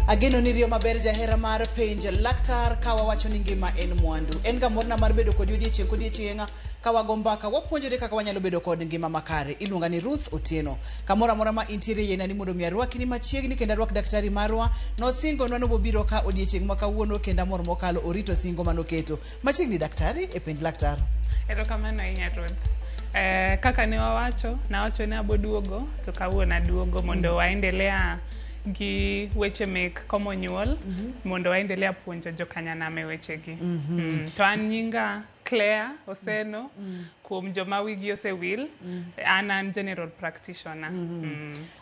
Ageno ni riyo maber jahera mar penj laktar kawa wacho ni ngima en mwandu. En ga morna mar bedo kod odiechieng' kod odiechieng' kawa gombaka wapuonjore kaka wanyalo bedo kod ngima makare. Iluonga ni Ruth Otieno. Kamora mora ma intiere yena ni mondo mi arwaki ni machiegni kendo arwak daktari marwa no singo no biro ka odiechieng' ma kawuono kendo mor mokalo orito singo manoketo. Machiegni daktari e penj laktar. Erokamano ahinya Ruth. Kaka ne wawacho ne aboduogo to kawuono aduogo mondo waendelea gi weche mek komo nyuol mondo waendelea puonjo jokanyanam weche gi. To an nyinga Claire Oseno kuom joma wigi osewil. An general practitioner.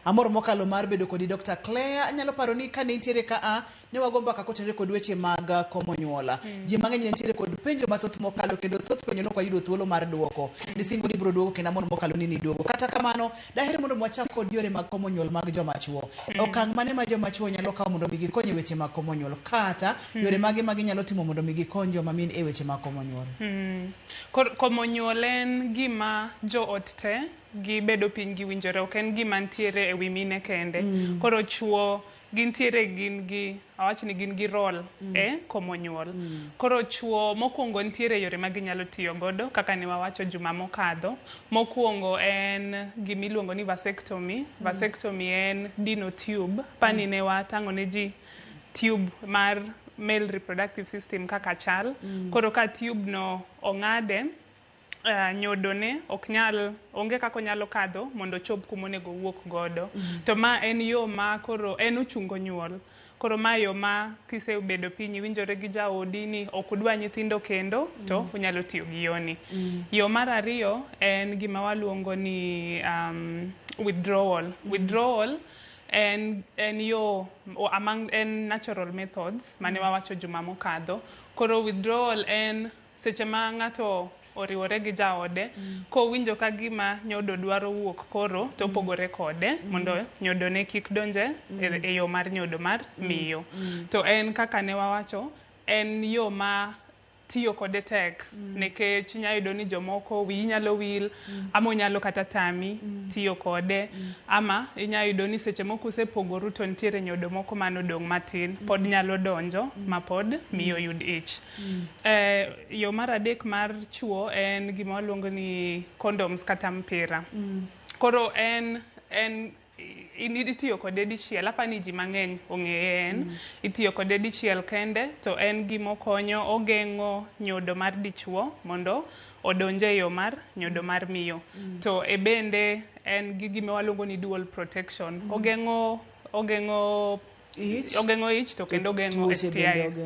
Amor mokalo mar bedo kodi Dr. Claire, anyalo paro ni kane intiere ka ne wagomba ka kotenre kod weche mag komo nyuola. Ji mang'eny nitiere kod penjo mathoth mokalo kendo thoth penjo nok wayudo thuolo mar duoko. Nisingo ni biro duoko kendo amor mokalo ni duoko. Kata kamano daher mondo mwachak kod yore mag komo nyuol mag joma chuo. Okang' mane ma joma chuo nyalo kawo mondo migi konye weche mag komo nyuol kata yore mage nyalo timo mondo migi konyo joma min e weche mag komo nyuol. Komo nyuol en gima jo ot te gibedo piny giwinjore, ok en gima ntiere e wi mine kende. Koro chuo gintiere gin gi role e komo nyuol. Koro chuo mokwongo ntiere yore ma ginyalo tiyo godo kaka ne wawacho juma mokadho. Mokwongo en gimiluongo ni vasectomy. Vasectomy en dino tube. Pani ne watang'o ne ji tube mar male reproductive system kaka chal. Koro ka tube no ong'ade, nyodone onge kako nyalo kadho mondo chop kumonego wuok godo. To ma en yo ma koro en ochungo nyuol. Koro ma yo ma kisebedo piny winjore gi jaodi ni okudwa nyithindo kendo to unyalo tiyo gi yoni. Yo mar ariyo en gima waluongo ni withdrawal. Withdrawal en yo en natural methods mane wawacho juma mokadho. Koro withdrawal en seche ma ng'ato oriwore gi jaode kowinjo ka gima nyodo dwaro wuok koro to pogore kode mondo nyodo ne kik donje e yo mar nyodo mar miyo. To en kaka ne wawacho en yo ma tiyo kode tek nekech inyayudo ni jomoko wiyi nyalo wil ama onyalo kata tami tiyo kode ama inyayudo ni seche moko usepogoru to ntiere nyodo moko manodong' matin pod nyalo donjo ma pod miyo yud ich. Yo mar adek mar chuo en gima waluongo ni condoms kata mpira. Koro en itiyo kode dichiel, apani ji mang'eny ong'eye en itiyo kode dichiel kende to en gimokonyo ogeng'o nyodo mar dichuo mondo odonje e yo mar nyodo mar miyo. To e bende en gi gima waluongo ni dual protection. Ogeng'o ich to kendo ogeng'o STIs.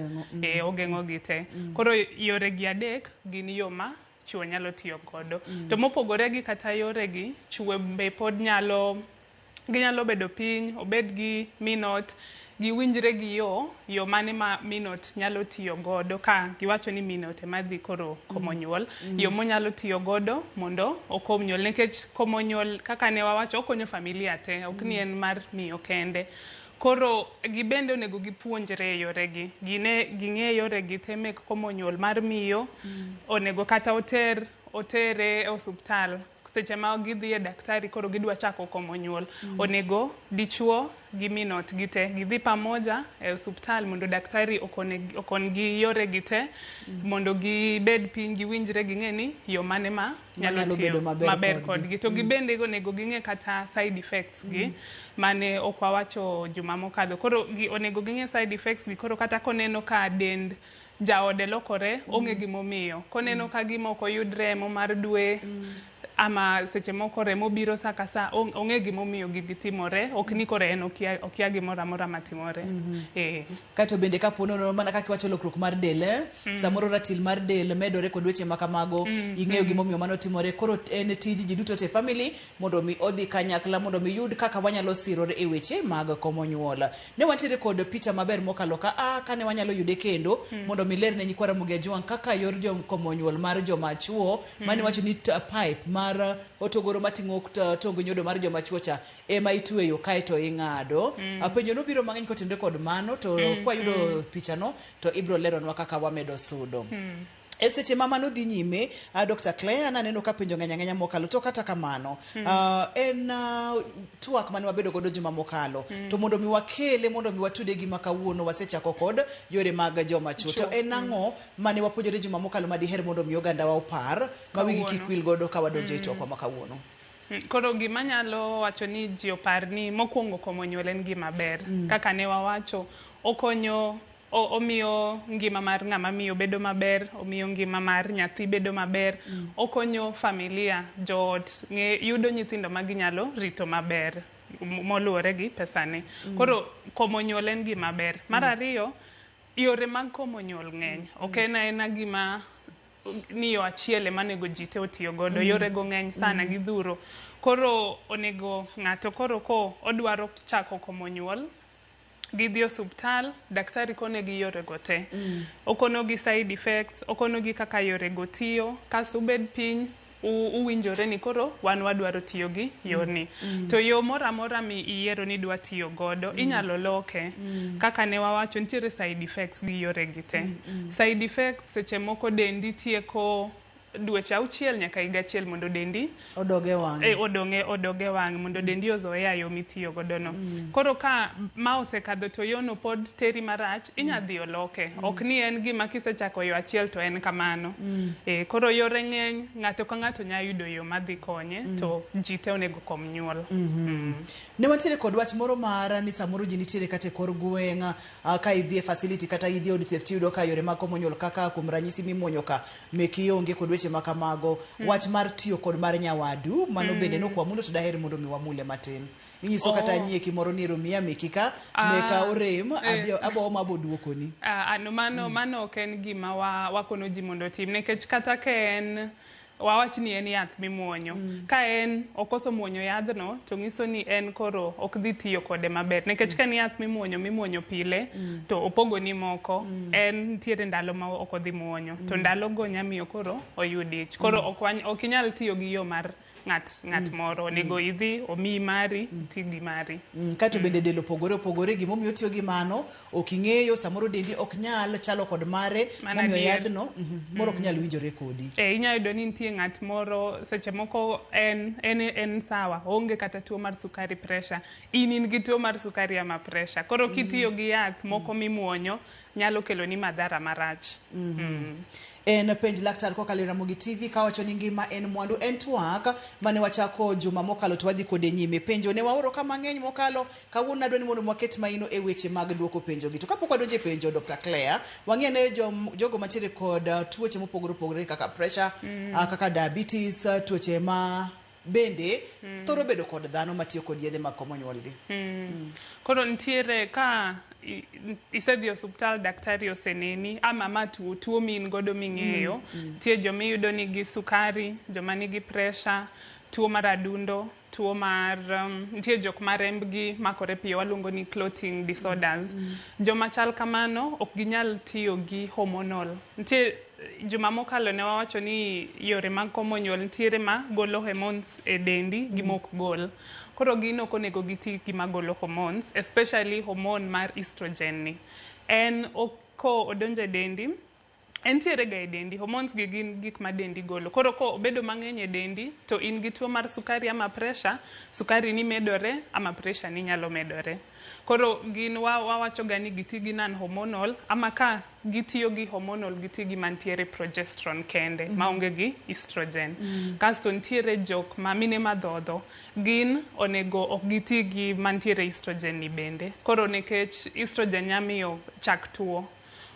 Ogeng'o gite. Koro yore gi adek gin yo ma chuo nyalo tiyo godo. To mopogore gi kata yore gi, chuo be pod ginyalo bedo piny, obed gi minot, giwinjre gi yo mane ma minot nyalo tiyo godo ka giwacho ni minot ema dhi koro komo nyuol. Yo monyalo tiyo godo mondo okom nyuol. Nikech komo nyuol kaka ne wawacho okonyo familia te, ok ni en mar miyo kende. Koro gibende onego gipuonjre e yore gi. Ging'e yore gi te mek komo nyuol mar miyo. Onego kata otere e osuptal. Seche ma gidhi e daktari koro gidwa chako komo nyuol. Onego dichuo gi minot gite gidhi pamoja e osuptal mondo daktari okon gi yore gite mondo gibed piny giwinjre ging'e ni yo mane ma nyalo tiyo maber kodgi. To gibende onego ging'e kata side effects gi mane ok wawacho juma mokadho. Koro onego ging'e side effects gi koro kata koneno ka dend jaode lokore ong'e gimomiyo. Koneno ka gima ok oyud remo mar dwe ama seche moko remo biro sa ka sa ong'e gimomiyo gitimore, ok ni kore en okia gimoro amora matimore. Kato bende kapono mana kaka wacho lokruok mar del, samoro ratil mar del medore kod weche makamago, ing'eyo gimomiyo mano timore. Koro en tiji ji duto te family mondo mi odhi kanyakla mondo mi yud kaka wanyalo sirore e weche mag komo nyuol. Ne wantiere kod picha maber mokalo kane wanyalo yude kendo mondo mi ler ne nyikwara Mugia Jwang kaka yor komo nyuol mar joma chuo mane wacho ni pipe mar otogoro mating'o tongo nyodo mar joma chuo cha ema itweyo kaeto ing'ado. Penjo no biro mang'eny kotenre kod mano to kwa yudo picha no to ibro leronwa kaka wamedo sudo. E seche mamano dhi nyime, Dr. Claire naneno ka penjo ng'enya mokalo, to kata kamano en twak mane wabedo godo juma mokalo, to mondo mi wakele, mondo mi watude gi makawuono wasechako kod yore mag joma chuo. To en ang'o mane wapuonjore juma mokalo madiher mondo mi oganda wa opar ma wigi kik wil godo ka wadonjo e twak makawuono? Koro gima nyalo wacho ni ji opar ni mokwongo komo nyuol en gima ber. Kaka ne wawacho, okonyo omiyo ngima mar ng'ama miyo bedo maber, omiyo ngima mar nyathi bedo maber, okonyo familia, joot yudo nyithindo ma ginyalo rito maber moluwore gi pesane. Koro komo nyuol en gima ber. Mar ariyo, yore mag komo nyuol ng'eny. Ok en aena gima ni yo achiel ema nego ji te otiyo godo. Yore go ng'eny sana gidhuro. Koro onego ng'ato koro ko odwaro chako komo nyuol, gidhi osuptal, daktari kone gi yore go te. Okono gi side effects, okono gi kaka yore go tiyo, kaso ubed piny, uwinjore ni koro wan wadwaro tiyo gi yorni. To yo mora mora mi iyiero ni dwa tiyo godo, inyalo loke. Kaka ne wawacho, nitiere side effects gi yore gi te. Side effects seche moko dendi tieko dweche 6 nyaka higa 1 mondo dendi odoge wang'e. Odoge wang'e mondo dendi ozoea yo mitiyo godo no. Koro ka ma osekadho to yono pod teri marach, inyadhi oloke. Ok ni en gima kisechako yo achiel to en kamano. Koro yore ng'eny, ng'ato ka ng'ato nya yudo yo madhi konye, to ji te onego kom nyuol. Ne wantiere kod wach moro mara ni samoro ji nitiere kate kor gweng'a, ka idhi e facility kata idhi od thieth tiyudo ka yore mag komo nyuol kaka kuom ranyisi mimuonyo ka meki onge kod weche makamago. Wach mar tiyo kod mar nyawadu mano bende nokwamulo, to daher mondo mi wamule matin. Inyiso kata nyieki moro ni romiya meki ka meka orem abo mabo duokoni. Mano ok en gima wakono ji mondo tim, nikech kata ka en wawach ni en yath mimuonyo. Ka en okoso muonyo yadhno, to ngiso ni en koro ok dhi tiyo kode maber. Nikech ka en yath mimuonyo pile, to opogo ni moko, en nitiere ndalo ma ok odhi muonyo. To ndalo go nyamiyo koro oyud ich. Koro ok inyal tiyo gi yo mar ng'at moro. Onego idhi, omiyi mari, ti gi mari. Kato bende del opogore gimomiyo tiyo gi mano, ok ing'eyo, samoro dendi ok nyal chalo kod mare, momiyo yadhno moro ok nyal winjore kodi. Inya yudo ni nitie ng'at moro seche moko en sawa, onge kata tuo mar sukari, pressure. In gi tuo mar sukari ama pressure. Koro kitiyo gi yath moko mimuonyo, nyalo kelo ni madhara marach. En penj laktar kokalo Ramogi TV kawacho ni ngima en mwandu. En twak mane wachako juma mokalo to wadhi kode nyime. Penjo ne waoro ka mang'eny mokalo, kawuono adwa ni mondo waket maino e weche mag duoko penjo gi. To kapok wadonje penjo Dr. Claire, wang'e ne jogo mantiere kod tuoche mopogore kaka pressure, kaka diabetes, tuoche ma bende thoro bedo kod dhano matiyo kod yedhe mag komo nyuol gi. Koro nitiere ka isedhi osuptal, daktari oseneni ama ma tuo min godo ming'eyo, tie joma iyudo nigi sukari, joma nigi pressure, tuo mar adundo, tuo mar nitie jok ma rembgi makore piyo, waluongo ni clotting disorders. Joma chal kamano ok ginyal tiyo gi hormonal. Nitie juma mokalo ne wawacho ni yore mag komo nyuol nitiere ma golo hormones e dendi gi mok gol. Koro gino konego giti gi magolo hormones, especially hormone mar estrogen ni. En ko odonje dendi, entiere ga e dendi, hormones gi gin gik ma dendi golo. Koro ko obedo mang'eny e dendi, to in gi tuo mar sukari ama pressure, sukari ni medore ama pressure ni nyalo medore. Koro gin wawacho ga ni giti gi non-hormonal, ama ka gitiyo gi hormonal giti gi mantiere progesterone kende, maonge gi estrogen. Kasto nitiere jok ma mine madhodho, gin onego ok giti gi mantiere estrogen ni bende. Koro nekech estrogen nyamiyo chak tuo.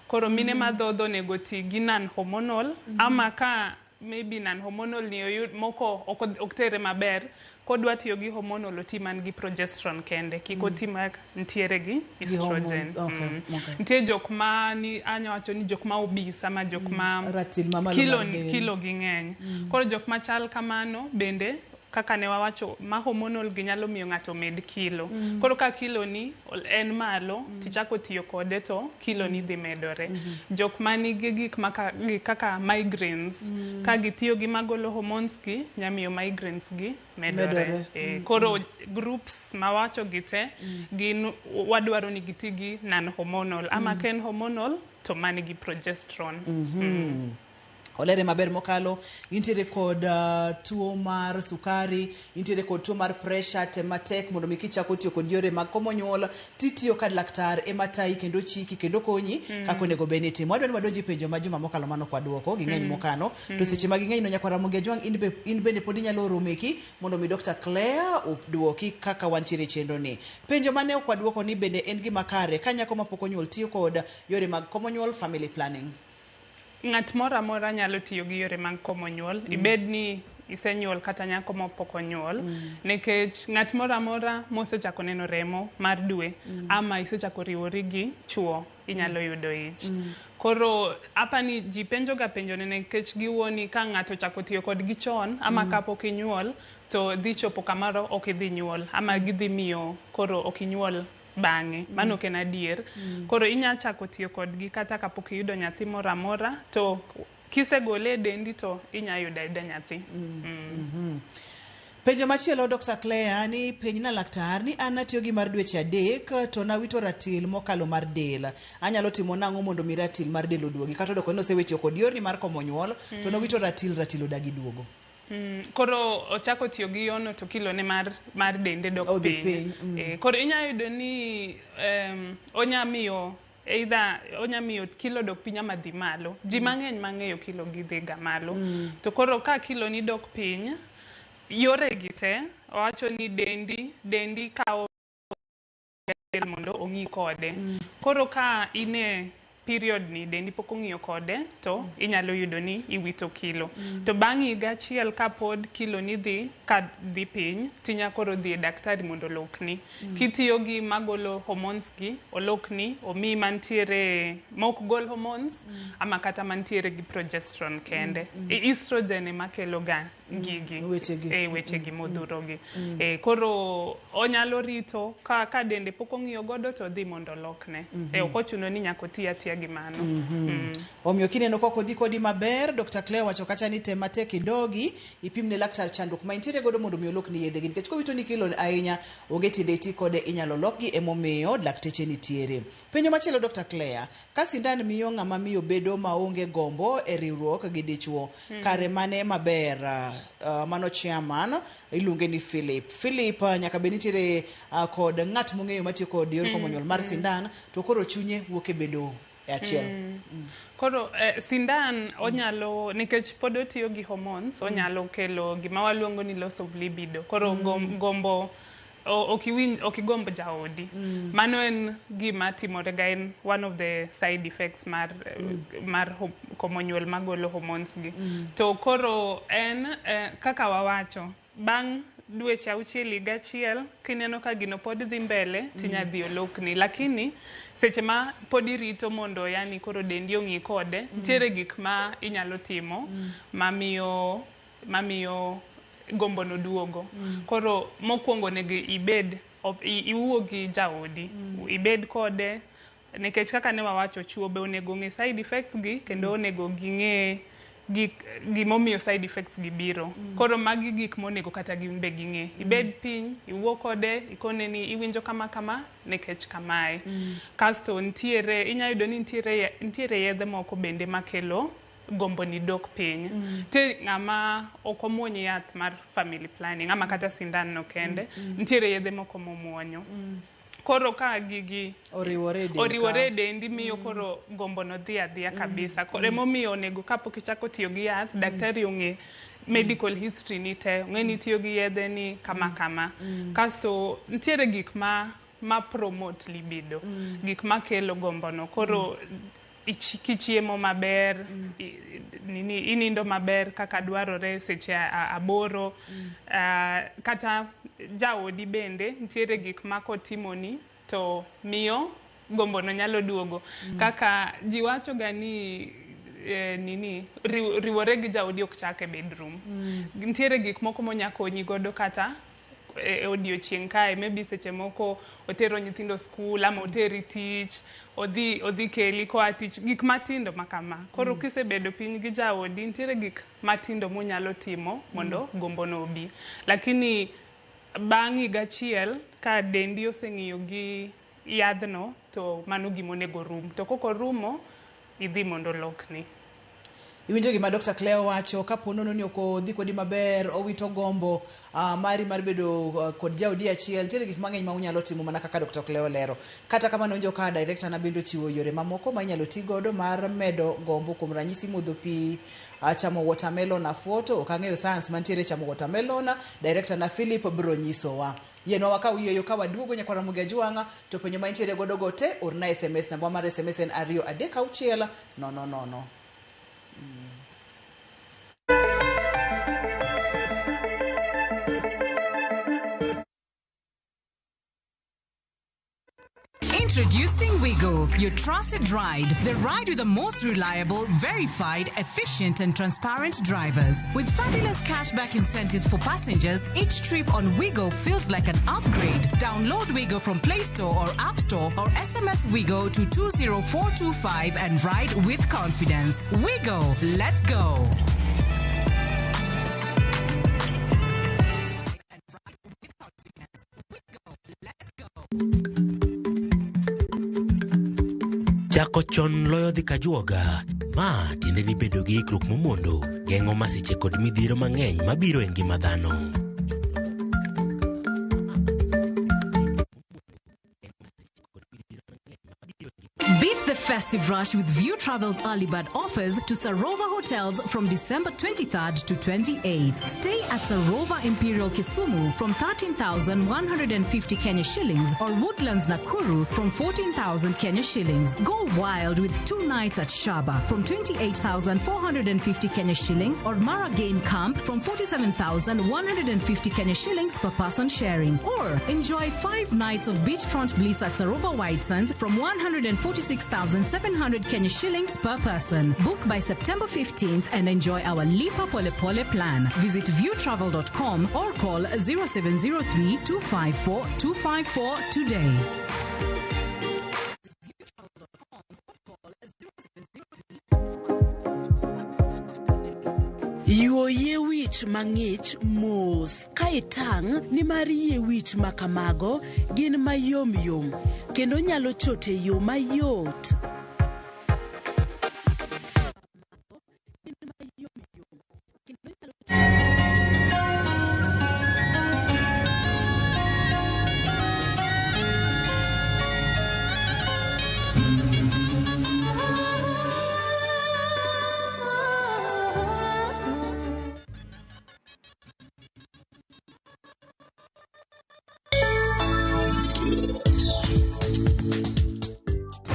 Koro mine madhodho nego ti gi non-hormonal, ama ka maybe non-hormonal ni moko ok tere maber, kodwa tiyo gi hormonal oti man gi progesterone kende, kiko ti mak ntiere gi estrogen. Ntie jok ma ni anya wacho ni jok ma obisa ma jok ma kilo gi ng'eny. Koro jok ma chal kamano bende kaka ne wawacho ma hormonal gi nyalo miyo ng'ato med kilo. Koro ka kilo ni en malo, tichako tiyo kode to kilo ni dhi medore. Jok ma nigi gik kaka migraines, ka gitiyo gi magolo hormones gi, nyamiyo migraines gi medore. Koro groups ma wacho gite, gin wadwaro ni giti gi non-hormonal. Ama ken hormonal, to manigi progesterone. olere maber mokalo. Intiere kod tuo mar sukari, intiere kod tuo mar pressure, tematek mondo mi kichako tiyo kod yore mag komo nyuol titiyo kad laktar ematai kendo chiki kendo konyi kako nego bene timo. Adwa ni wadonji penjo ma juma mokalo mano kwa duoko gi ng'eny mokano to seche ma ging'eny no nyakwara Ramogi Ajwang' in bende pod inyalo romeki mondo mi Dr. Claire oduoki kaka wantiere chenro ni. Penjo mane okwa duoko ni bende en gima kare ka nyako mapok onyuol tiyo kod yore mag komo nyuol, family planning. Ng'at mora mora nyalo tiyo gi yore mag komo nyuol, ibed ni isenyuol kata nyako mapok onyuol, nikech ng'at mora mora mosechako neno remo mar dwe ama isechako riwori gi chuo inyalo yudo ich. Koro apani ji penjo ga penjo nikech giwuoni ka ng'ato chako tiyo kod gi chon ama kapok inyuol to dhi chopo kamaro ok idhi nyuol ama gidhi miyo koro ok inyuol bang'e. Mano ok en adier. Koro inya chako tiyo kodgi kata kapok iyudo nyathi mora mora to kisegole dendi to inya yudo nyathi. Penjo machielo Dr. Claire ni penjna laktar ni an atiyo gi mar dweche 3 to nawito ratil mokalo mar del. Anyalo timo nang'o mondo mi ratil mar del oduogi? Kata doko no sewetiyo kod yorni mar komo nyuol to nawito ratil odagi duogo. Koro ochako tiyo gi yono to kilo ne mar dende dok piny. Koro inya yudo ni onya miyo kilo dok piny ama dhi malo. Ji mang'eny mang'eyo kilo gi dhi ga malo. To koro ka kilo ni dok piny, yore gi te owacho ni dendi kawo mondo ong'i kode. Koro ka ine period ni dendi pok ong'iyo kode to inyalo yudo ni iwito kilo. To bang' higa achiel ka pod kilo ni dhi piny, tinya koro dhi e daktari mondo olokni. Kitiyo gi magolo hormones gi, olokni, omi mantiere mok gol hormones ama kata mantiere gi progesterone kende. Estrogen ema kelo ga gigi wechegi modhurogi. Koro onyalo rito ka dende pok ong'iyo godo to dhi mondo olokne. Ok ochuno ni nyaka oti atiya gi mano. Omiyo kineno koko dhi kodi maber, Dr. Claire wacho kacha ni tema tek idogi ipimne laktar chandruok ma intiere godo mondo mi olokni yedhe gi, nikech kowito ni kilo ahinya onge tinde iti kode inyalo lokgi emomiyo lakteche nitiere. Penjo machielo Dr. Claire, ka sindan miyo ng'ama miyo bedo maonge gombo e riwruok gi dichuo, kare mane maber? Mano chairman iluonge ni Philip nyaka be nitiere kod ng'at mong'eyo matiyo kod yor komo nyuol mar sindan to koro chunye wuok e bedo e achiel. Koro sindan onyalo, nikech pod otiyo gi hormones, onyalo kelo gima waluongo ni loss of libido. Koro gombo okigomb jaodi. Mano en gima timore ga, en one of the side effects mar komo nyuol magolo hormones gi. To koro en kaka wawacho, bang' dweche 6 higa achiel kineno ka gino pod dhi mbele tinya dhi olokni, lakini seche ma pod irito mondo yani koro dendi ong'i kode, nitiere gik ma inyalo timo mamiyo gombo no duogo. Koro mokwongo nego iwuo gi jaodi, ibed kode, nikech kaka ne wawacho chuo be onego ng'e side effects gi kendo onego ging'e gimomiyo side effects gi biro. Koro magi gik monego kata gimbe ging'e. Ibed piny, iwuo kode, ikone ni iwinjo kama nikech kamae. Kasto inya yudo ni nitiere yedhe moko bende makelo gombo ni dok piny. Ng'ama ok omuony yath mar family planning ama kata sindan no kende, nitiere yedhe moko momuonyo. Koro ka gigi oriwore dendi miyo koro gombo no dhi adhiya kabisa. Koro emomiyo onego kapok ichako tiyo gi yath, daktari ong'e medical history ni te, ong'e ni tiyo gi yedhe ni kama. Kasto nitiere gik ma promote libido, gik ma kelo gombo no. Koro kichiemo maber, inindo maber kaka dwarore seche 8, kata jaodi bende nitiere gik ma kotimoni to miyo gombo no nyalo duogo. Kaka ji wacho ga ni riwore gi jaodi ok chak e bedroom. Nitiere gik moko monya konyi godo kata e odiochieng' kae, maybe seche moko otero nyithindo skul ama oteri tich, odhi keli koa tich, gik matindo makama. Koro kisebedo piny gi jaodi, nitiere gik matindo munyalo timo mondo gombo no obi. Lakini bang' higa achiel ka dendi oseng'iyo gi yadhno to mano gimonego rum. To koko rumo, idhi mondo lokni. iwinjo gima Dr. Claire wacho kapo nono ni okodhi kodi maber owito gombo mari mar bedo kod jaodi achiel tiere gik mang'eny ma unyalo timo mana kaka Dr. Claire olero. Kata kamano winjo ka director na bendo chiwo yore mamoko ma inyalo ti godo mar medo gombo kuom ranyisi modho pi, chamo watermelon afuoto. Ok ang'eyo science mantiere chamo watermelon. Director na Philip bro nyisowa. Yeno waka uyeyo ka waduogo nyaka Ramogi Ajwang'a to penjo ma intiere godo gote orna SMS namba mar SMS en 23600. Introducing Wigo, your trusted ride. The ride with the most reliable, verified, efficient and transparent drivers. With fabulous cashback incentives for passengers, each trip on Wigo feels like an upgrade. Download Wigo from Play Store or App Store or SMS Wigo to 20425 and ride with confidence. Wigo, let's go. Chako chon loyo dhi kajuoga. Ma tiende ni bedo gi ikruok momondo, geng'o masiche kod midhiro mang'eny mabiro e ngima dhano. Beat the festive rush with View Travel's early bird offers to Sarova hotels from December 23rd to 28th. Stay at Sarova Imperial Kisumu from 13,150 Kenya shillings or Woodlands Nakuru from 14,000 Kenya shillings. Go wild with 2 nights at Shaba from 28,450 Kenya shillings or Mara Game Camp from 47,150 Kenya shillings per person sharing. Or enjoy 5 nights of beachfront bliss at Sarova White Sands from 146,700 Kenya shillings per person. Book by September 15th and enjoy our Lipa Pole Pole plan. Visit viewtravel.com or call 0703 254 254 today. Yuoye wich mang'ich mos ka itang' ni mar yie wich makamago gin mayom yom kendo nyalo chote yo mayot.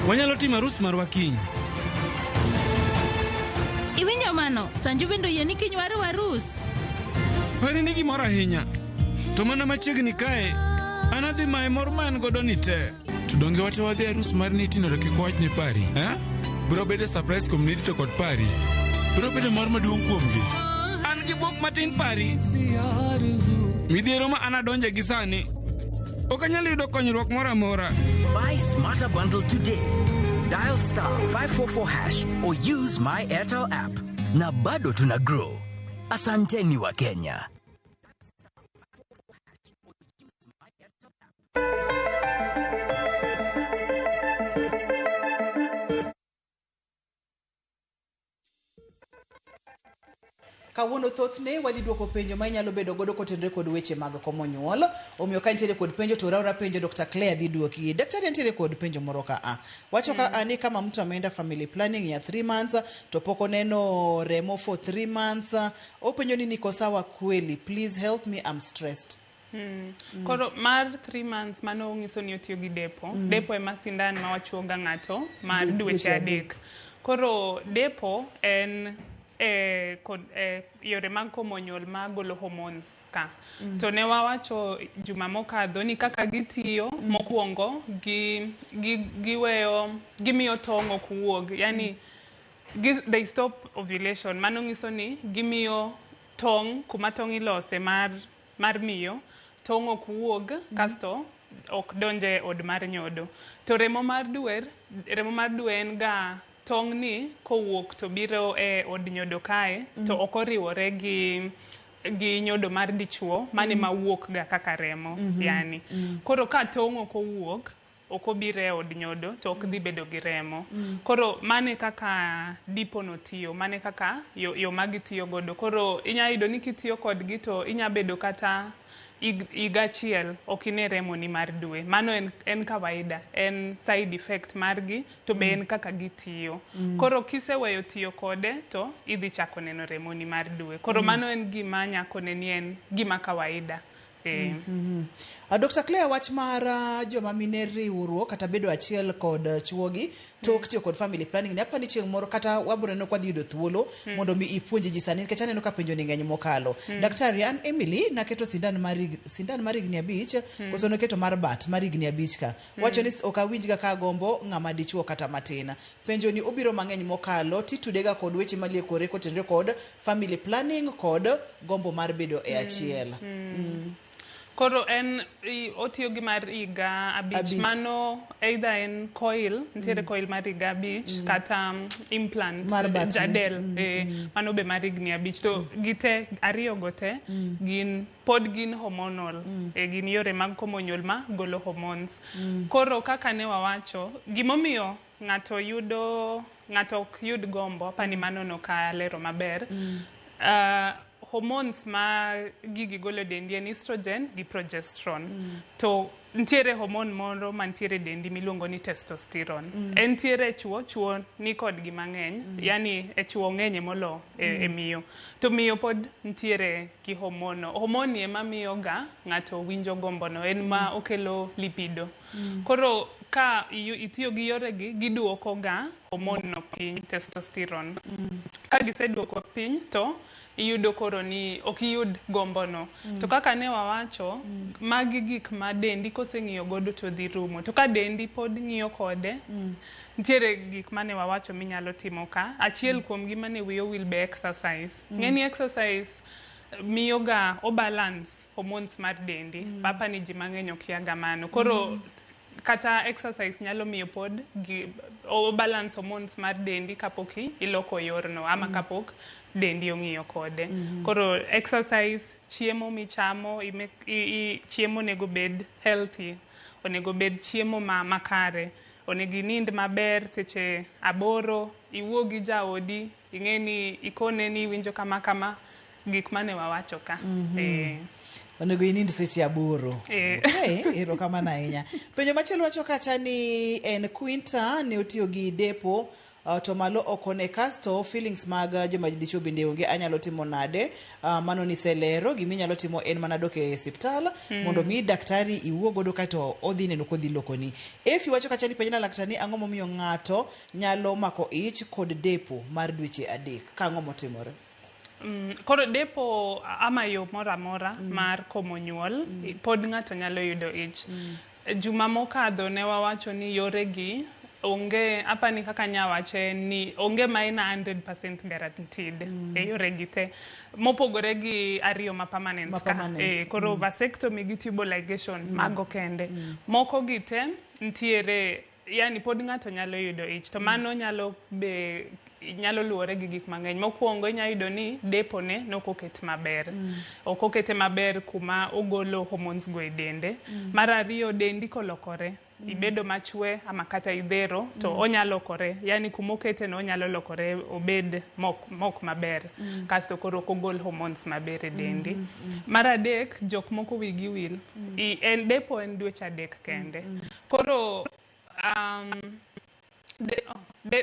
Wanyalo timo arus marwa kiny. Iwinjo mano, Sanju bendo yie ni kiny waru arus. Pari ni gimoro ahinya. To mana machiegni kae, an adhi mae mor ma an godo ni te. To donge wate wadhi arus mar Nitino to kik wach ni Pari, eh? Biro bedo surprise kuom Nitito kod Pari. Biro bedo mor maduong' kuomgi. An gi buok matin Pari. Midhiero ma an adonje gi sani. Ok anyal yudo konyruok moro amora. Buy Smarter Bundle today. Dial *544# or use My Airtel app. Na bado tuna grow. Asanteni wa Kenya. Kawuono thothne wadhi duoko penjo ma inyalo bedo godo kotenore kod weche mag komo nyuol. Omiyo ka nitiere kod penjo to raura penjo Dr. Claire dhi duoki. Daktari nitiere kod penjo moro ka wacho ka ani kama mtu ameenda family planning ya 3 months to poko neno remo for 3 months. Openjo ni niko sawa kweli. Please help me, I'm stressed. Koro mar 3 months mano ngiso ni otiyo gi depo. Depo e masindan ma wachuoga ng'ato mar dweche adek. Koro depo en yore mag komo nyuol magolo hormones ka. To ne wawacho juma mokadho ni kaka gitiyo mokwongo gimiyo tong' ok wuog. Yani they stop ovulation. Mano ngiso ni gimiyo tong' kuma tong' ilose mar miyo tong' ok wuog kasto ok donje od mar nyodo. To remo mar dwe en ga tong' ni kowuok to biro e od nyodo kae to ok oriwore gi nyodo mar dichuo mane ma wuok ga kaka remo yani. Koro ka tong' ok owuok okobire od nyodo to ok dhi bedo gi remo. Koro mane kaka dipo no tiyo, mane kaka yo magi tiyo godo. Koro inya yudo ni kitiyo kodgi to inya bedo kata igachiel okine remo ni mar dwe. Mano en kawaida, en side effect margi to be en kaka gitiyo. Koro kiseweyo tiyo kode to idhi chako neno remo ni mar dwe. Koro mano en gima nyako neni en gima kawaida. Dr. Claire, wach mar joma mine riwruok kata bedo achiel kod chuogi tok tiyo kod family planning ne apani chieng' moro kata wabro neno kwa dhi yudo thuolo mondo mi ipuonji ji sani nikech aneno ka penjo ni ng'eny mokalo. Daktari, an Emily naketo sindan mar higni 5 koso noketo mar bat mar higni 5 ka. Wacho ni ok awinjga ka gombo ng'ama dichuo kata matin. Penjo ni obiro mang'eny mokalo titudega kod weche maliekore kotenore kod family planning kod gombo mar bedo e achiel. Koro en otiyo gi mar higa 5 mano either en coil, ntiere coil mar higa 5 kata implant jadel mano be mar higni 5 to gite ariyo gote pod gin hormonal gin yore mag komo nyuol ma golo hormones. Koro kaka ne wawacho gimomiyo ng'ato ok yud gombo pani mano no ka lero maber. Hormones ma gigi golo dendi en estrogen gi progesterone. To ntiere hormone moro mantiere dendi miluongo ni testosterone. Entiere chuo ni kod gi mang'eny, yani e chuo ng'enye molo e miyo. To miyo pod ntiere gi hormone. Hormone ema miyo ga ng'ato winjo gombo no, en ma okelo lipido. Koro ka itiyo gi yore gi giduoko ga hormone no piny, testosterone. Ka giseduoko piny to iyudo koro ni ok iyud gombo no. To kaka ne wawacho, magi gik ma dendi koseng'iyo godo to dhi rumo. To ka dendi pod ng'iyo kode, ntiere gik mane wawacho minyalo timo ka. Achiel kuom gima ne wiyo will be exercise. Ng'eni exercise miyo ga o balance hormones mar dendi. Papa ni ji mang'eny okiaga mano. Koro kata exercise nyalo miyo pod o balance hormones mar dendi kapok iloko yorno ama kapok dendi ong'iyo kode. Koro exercise, chiemo michamo, chiemo nego bed healthy, onego bed chiemo makare, onego nind maber seche 8, iwuo gi jaodi, ing'eni ikone ni winjo kama gik mane wawacho ka. Onego inind seche 8. Ero kama na ahinya. Penjo machielo wacho kacha ni en Quinta ne otiyo gi depo to malo okone kasto feelings mag joma dichuo bende onge, anyalo timo nade? Mano ni selero giminyalo timo en mana dok e hospital mondo mi daktari iwuo godo kato odhi neno kodhi lokoni. If iwacho kacha ni penjna daktari ang'o momiyo ng'ato nyalo mako ich kod depo mar dweche 3 ka ang'o motimore? Koro depo ama yo mora mar komo nyuol pod ng'ato nyalo yudo ich. Juma mokadho ne wawacho ni yore gi onge apani kaka nyawache ni onge maina 100% guaranteed e yore gi te mopogore gi ariyo ma permanent ka koro vasectomy gi tubal ligation mago kende moko gi te ntiere, yani pod ng'ato nyalo yudo ich to mano nyalo luwore gi gik mang'eny. Mokwongo inya yudo ni depo ne nokoket maber. Okokete maber kuma ogolo hormones go e dende. Mar ariyo dendi kolokore, ibedo machwe ama kata idhero to onyalo lokore, yani kumokete no onyalo lokore obed mok maber. Kasto koro kogol hormones maber e dendi. Mar adek jok moko wigi wil. En depo en dweche 3 kende. Koro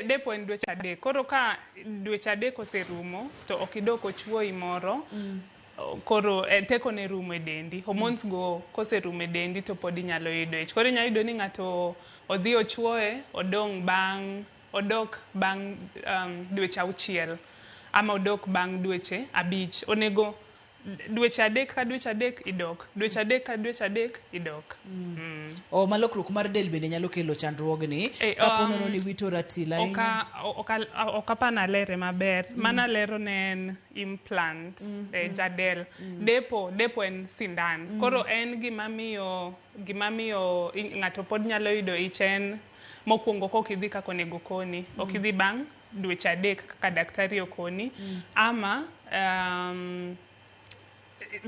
depo en dweche 3. Koro ka dweche 3 oserumo to okidoko chuoi moro, koro teko ne rumo e dendi. Hormones go koserumo e dendi to pod inyalo yudo ich. Koro inyalo yudo ni ng'ato odhi ochuoe odok bang' dweche 6 ama odok bang' dweche 5. Onego dweche 3 ka dweche 3 idok, dweche 3 ka dweche 3 idok. Malokruok mar del bende nyalo kelo chandruogni kaponono ni wito ratila ahinya. Okapana lere maber. Mana lero ne en implant jadel. Depo en sindan. Koro en gimamiyo ng'ato pod nyalo yudo ich en mokwongo kokidhi kako onego koni. Okidhi bang' dweche 3 kaka daktari okoni. Ama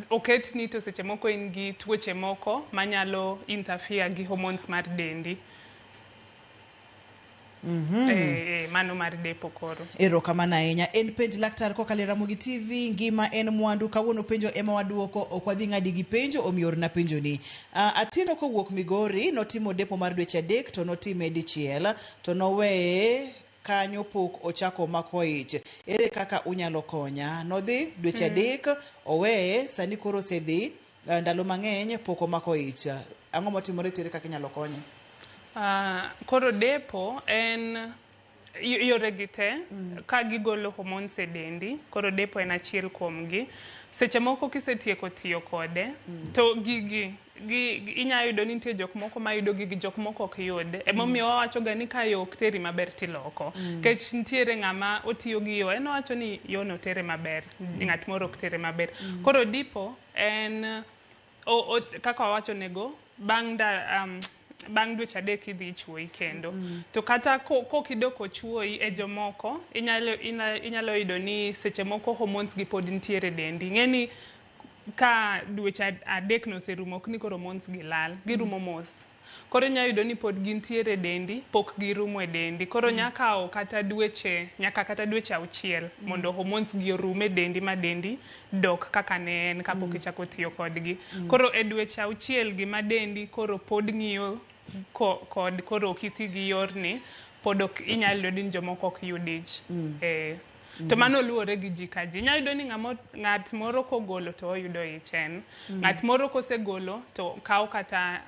oket ni to seche moko in gi tuoche moko manyalo interfere gi hormones mar dendi. Mano mar depo koro. Erokamano ahinya. En penj laktar kokalo e Ramogi TV, ngima en mwandu. Kawuono penjo ema waduoko, ok wadhi ng'adi gi penjo, omiyo orna penjo ni. Atieno kowuok Migori notimo depo mar dweche 3 to notime dichiel to noweye kanyo pok ochako mako ich. Ere kaka unyalo konya? Nodhi dweche 3 oweye, sani koro osedhi ndalo mang'eny pok omako ich. Ang'o motimore, tere kaka inyalo konye? Koro depo en yore gite ka gigolo hormones e dendi, koro depo en achiel kuom gi. Seche moko kisetieko tiyo kode, to gigi inya yudo ni nitie jok moko ma yudo gigi, jok moko ok yud. Emomiyo wawacho ga ni ka yo ok teri maber tiloko. Kech nitiere ng'ama otiyo gi yo, en wacho ni yo no tere maber, ng'at moro ok tere maber. Koro dipo en kaka wawacho nego bang' dweche 3 idhi chuoi kendo. To kata kokidoko chuoi e jomoko, inyalo yudo ni seche moko hormones gi pod nitiere dendi. Ng'eni ka dweche 3 no serumo, ok ni koro hormones gi lal, girumo mos. Koro inyalo yudo ni pod gintiere dendi, pok girumo e dendi. Koro nyaka kata dweche 6 mondo hormones gi orume dendi ma dendi dok kaka ne en kapok ichako tiyo kodgi. Koro e dweche 6 gima dendi koro pod ng'iyo kod koro kiti gi yorni, pod ok inyalo yudo ni jomoko ok yud ich. To mano luwore gi ji ka ji. Inyalo yudo ni ng'at moro kogolo to oyudo ich en. Ng'at moro kosegolo to kawo kata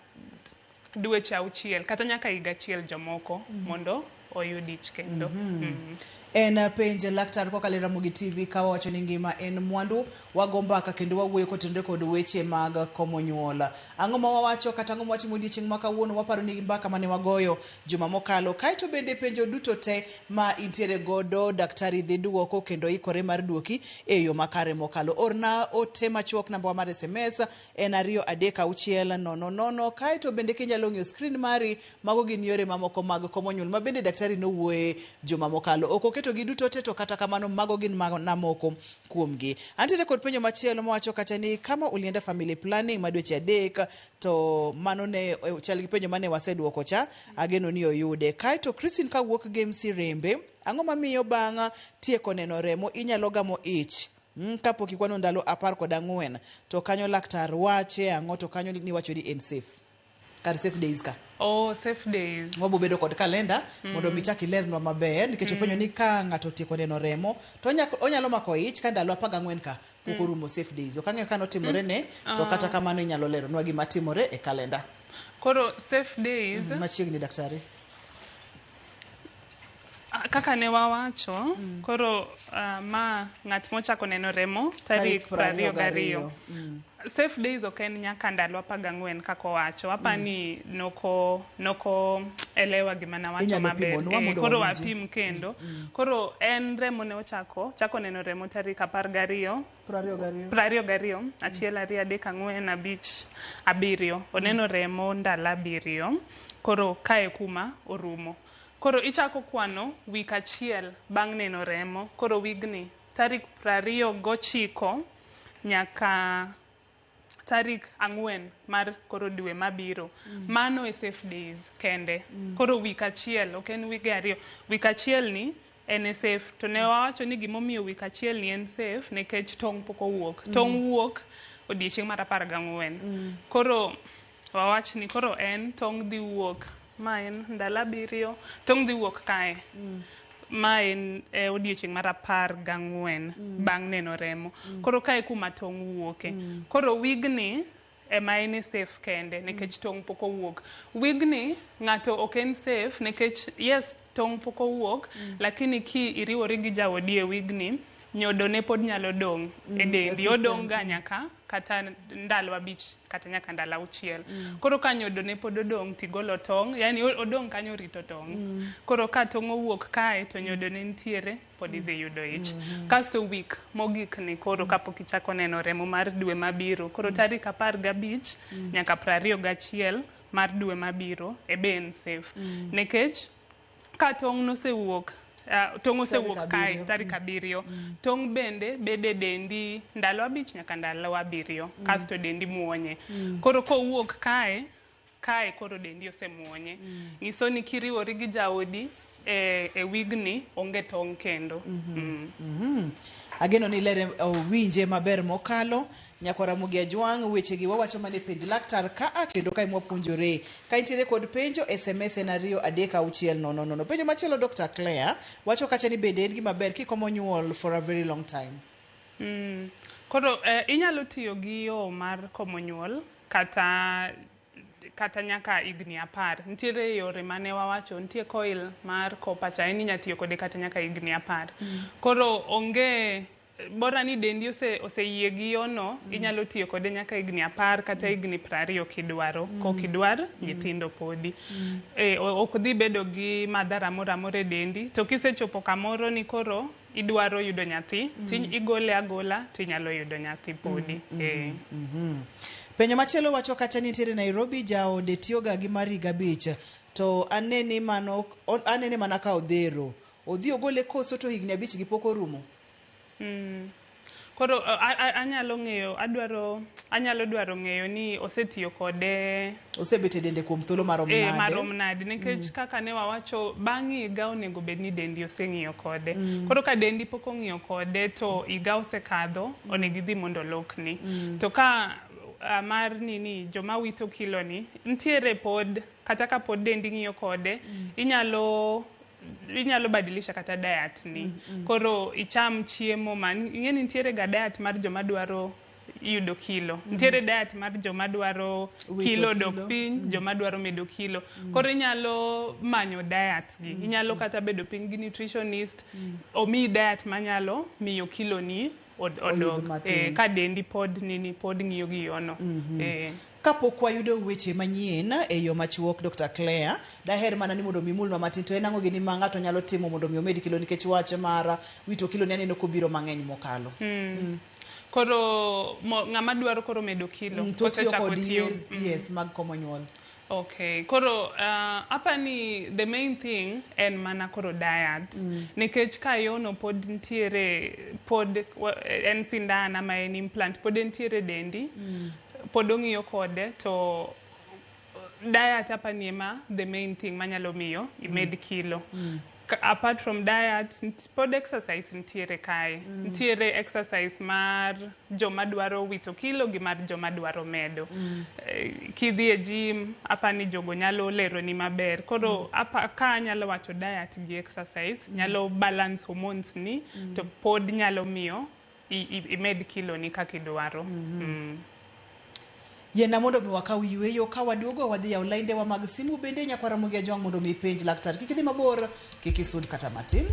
dweche 6 kata nyaka higa 1 jomoko mondo oyud ich kendo. En penj laktar kokalo e Ramogi TV ka wacho ni ngima en mwandu. Wago mbaka kendo wawuoyo kotenore kod weche mag komo nyuol. Ang'o ma wawacho kata ang'o ma watimo odiechieng' ma kawuono? Waparo ni mbaka mane wagoyo juma mokalo. Kaeto bende penjo duto te ma intiere godo daktari dhi duoko kendo ikore mar duoki e yo makare mokalo. Orna ote machuok, namba mar SMS en 236000. Kaeto bende kinyalo ng'iyo screen mari, mago gin yore mamoko mag komo nyuol ma bende daktari nowuoye juma mokalo. Keto gi duto te, to kata kamano mago gin namoko kuomgi. Antiere kod penjo machielo mawacho kata ni kama ulienda family planning ma dweche 3 to mano ne chal gi penjo mane waseduoko cha, ageno ni oyude. Kaeto Christine kawuok Games Rembe, ang'o mamiyo bang' tieko neno remo inyalo gamo ich kapok ikwano ndalo 14 to kanyo laktar wache ang'o, to kanyo ni wacho ni en safe? Kar safe days ka. Safe days. Wabo bedo kod kalenda mondo michak ilernwa maber, nikech openjo ni ka ng'ato tieko neno remo to onyalo mako ich ka ndalo 14 ka pok orumo safe days. Ok ang'eyo ka notimore ne, to kata kamano inyalo leronwa gima timore e kalenda. Koro safe days machiegni daktari. Kaka ne wawacho, koro ma ng'at mochako neno remo tarik 22. Safe days ok en nyaka ndalo 14 kaka wacho. Apani noko elewa gima na wacho maber. Koro wapim kendo. Koro en remo ne chako neno remo tarik 12. 22. 1, 2, 3, 4, 5, 7. Oneno remo ndalo 7. Koro kae kuma orumo. Koro ichako kwano wik achiel bang' neno remo. Koro wigni tarik 29 nyaka tarik 4 mar koro dwe mabiro. Mano e safe days kende. Koro wik achiel, ok en wige 2. Wik achiel ni en safe. To ne wawacho ni gimomiyo wik achiel ni en safe nikech tong' pok owuok. Tong' wuok odiechieng' mar 14. Koro wawach ni koro en tong' dhi wuok ma en ndalo 7, tong' dhi wuok kae. Ma en odiechieng' mar 14 bang' neno remo. Koro kae kuma tong' wuoke. Koro wigni ema en safe kende nikech tong' pok owuok. Wigni ng'ato ok en safe nikech yes tong' pok owuok, lakini ki iriwori gi jaodi e wigni, nyodo ne pod nyalo dong' e dendi. Odong' ga nyaka kata ndalo 5 kata nyaka ndalo 6. Koro ka nyodo ne pod odong' tigolo tong', yani odong' kanyo rito tong'. Koro ka tong' owuok kae to nyodo ne nitiere, pod idhi yudo ich. Kasto week mogik ni koro kapok ichako neno remo mar dwe mabiro. Koro tarik 15 nyaka 21 mar dwe mabiro e be en safe. Nikech ka tong' nosewuok tong' osewuok kae tarik 7. Tong' bende bede dendi ndalo 5 nyaka ndalo 7 kasto dendi muonye. Koro kowuok kae koro dendi osemuonye. Nyiso ni kiriwori gi jaodi e wigni onge tong' kendo. Ageno ni lere winje maber mokalo. Nyakora Mugia Jwang' wechegi wawacho mane page laktar kendo ka mwapuonjore. Ka intiere kod penjo SMS en 23600. Penjo machielo Dr. Claire wacho kacha ni bende en gima ber kikomo nyuol for a very long time. Koro inyalo tiyo gi yo mar komo nyuol kata nyaka igni 10. Nitiere yore mane wawacho, nitie coil mar kopacha en inya tiyo kode kata nyaka igni 10. Koro onge bora ni dendi oseyie gi yono, inyalo tiyo kode nyaka igni 10 kata igni 20 kidwaro. Kokidwar nyithindo podi. Ok dhi bedo gi madhara moro dendi. To kisechopo kamoro ni koro idwaro yudo nyathi, igole agola to inyalo yudo nyathi podi. Penyo machielo wacho kacha ni nitiere Nairobi jaode tiyoga gi mariga beach. To anene mana ka odhero. Odhi ogole koso to higni 5 gi pok orumo. Koro anyalo dwaro ng'eyo ni osetiyo kode, osebete dende kuom thuolo marom nade. Marom nade nikech kaka ne wawacho bang' higa onego bed ni dendi oseng'iyo kode. Koro ka dendi pok ong'iyo kode to higa osekadho onego idhi mondo lokni. To ka mar joma wito kilo ni ntiere pod kata ka pod dendi ng'iyo kode inyalo badilisha kata diet ni. Koro icham chiemo ing'eni ntiere ga diet mar joma dwaro yudo kilo. Ntiere diet mar joma dwaro kilo dok piny, joma dwaro medo kilo. Koro inyalo manyo diet gi. Inyalo kata bedo piny gi nutritionist omi diet manyalo miyo kilo ni odog. Ka dendi pod ng'iyo gi yono. Kapok wayudo weche manyien e yo machuok Dr. Claire, daher mana ni mondo mimulwa matin to en ang'o gini ma ng'ato nyalo timo mondo mi omed kilo nikech wach mara wito kilo ni aneno kobiro mang'eny mokalo. Koro ng'ama dwaro koro medo kilo kosechako tiyo mag komo nyuol. Okay, koro apani the main thing en mana koro diet. Nikech ka yono pod ntiere en sindan ama en implant pod ntiere dendi. Pod ong'iyo kode to diet apani ema the main thing manyalo miyo imed kilo. Apart from diet, pod exercise ntiere kae. Ntiere exercise mar joma dwaro wito kilo gi mar joma dwaro medo. Kidhi e gym, apani jogo nyalo lero ni maber. Koro ka nyalo wacho diet gi exercise, nyalo balance hormones ni, to pod nyalo miyo imed kilo ni kakidwaro. Yena mondo mi wakaw yweyo ka waduogo wadhi yaw lainde wa mag simu bende Nyakwara Mugia Jwang' mondo mi penj laktar. Kik idhi mabor, kik isud kata matin.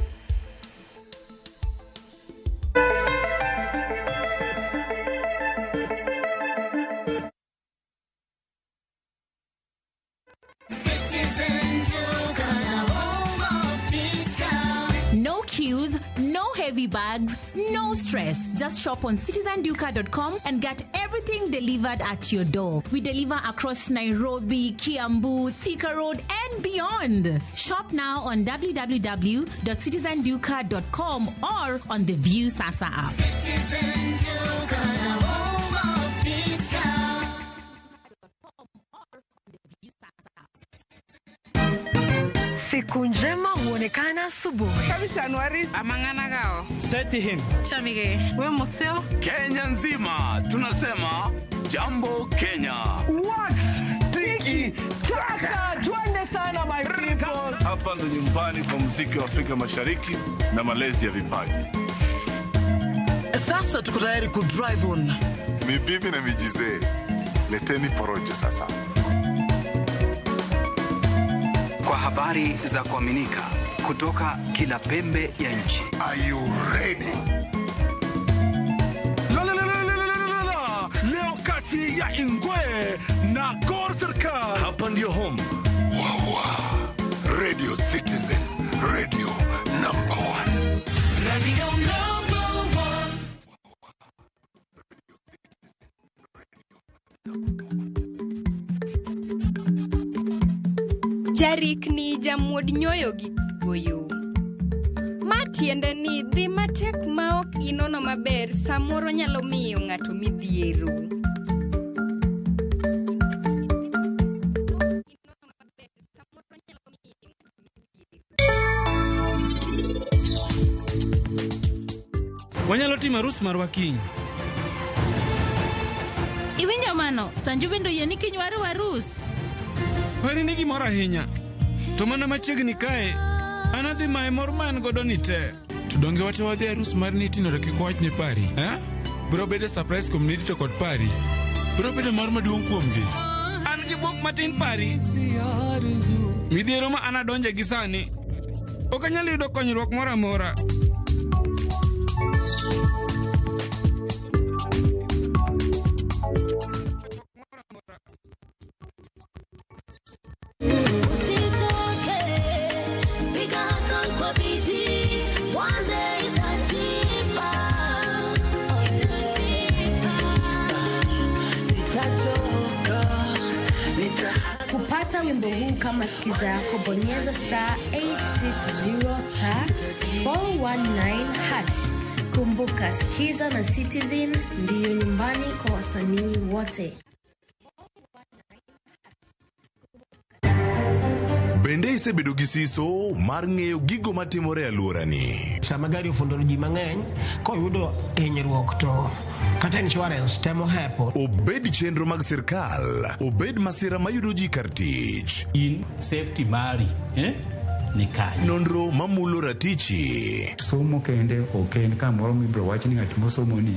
No queues, no heavy bags, no stress. Just shop on citizenduka.com and get everything delivered at your door. We deliver across Nairobi, Kiambu, Thika Road, and beyond. Shop now on www.citizenduka.com or on the View Sasa app. Siku njema huonekana asubuhi. Kabisa Anuari amangana gao. Seti him. Chamige, we museo. Kenya nzima tunasema jambo Kenya. What? Tiki taka. Twende sana my people. Hapa ndo nyumbani kwa muziki wa Afrika Mashariki na malezi ya vipaji. Sasa tuko tayari ku drive on. Mibibi na mijize. Leteni porojo sasa. Kwa habari za kuaminika kutoka kila pembe ya nchi. Are you ready? Leo kati ya Ingwe na Gor Serikali. Hapa ndio home. Radio Citizen, radio number 1. Radio number 1. Jarik ni jamuod nyoyo gi goyo. Matiende ni dhi matek maok inono maber samoro nyalo miyo ng'ato midhiero. Wanyalo timo arus marwa kiny. Iwinjo mano, Sanju bende oyie ni kiny waru arus. Weri ni gimoro ahinya. To mana machiegni kae, an adhi mae mor man godo ni te. To donge wate wadhi arus mar nitinore kik wach ne pari, Biro bede surprise community to kod pari. Biro bede mor maduong' kuomgi. An gi buok matin pari. Midhiero ma an adonje gi sani. Ok anyal yudo konyruok moro amora. Kupata wimbo huu kama sikiza yako, bonyeza *860*419#. Kumbuka, Skiza na Citizen ndiyo nyumbani kwa wasanii wote. Bende isebedo gi siso mar ng'eyo gigo matimore e alworani. Sama gari ofundo ji mang'eny, koyudo hinyruok to kata insurance temo hepo. Obed chenro mag sirkal, obed masira mayudo ji kar tich. In safety mari, ni kanyo. Nonro mamulo ratichi. Somo kende ok en kamoro mibiro wach ni ng'at mosomo ni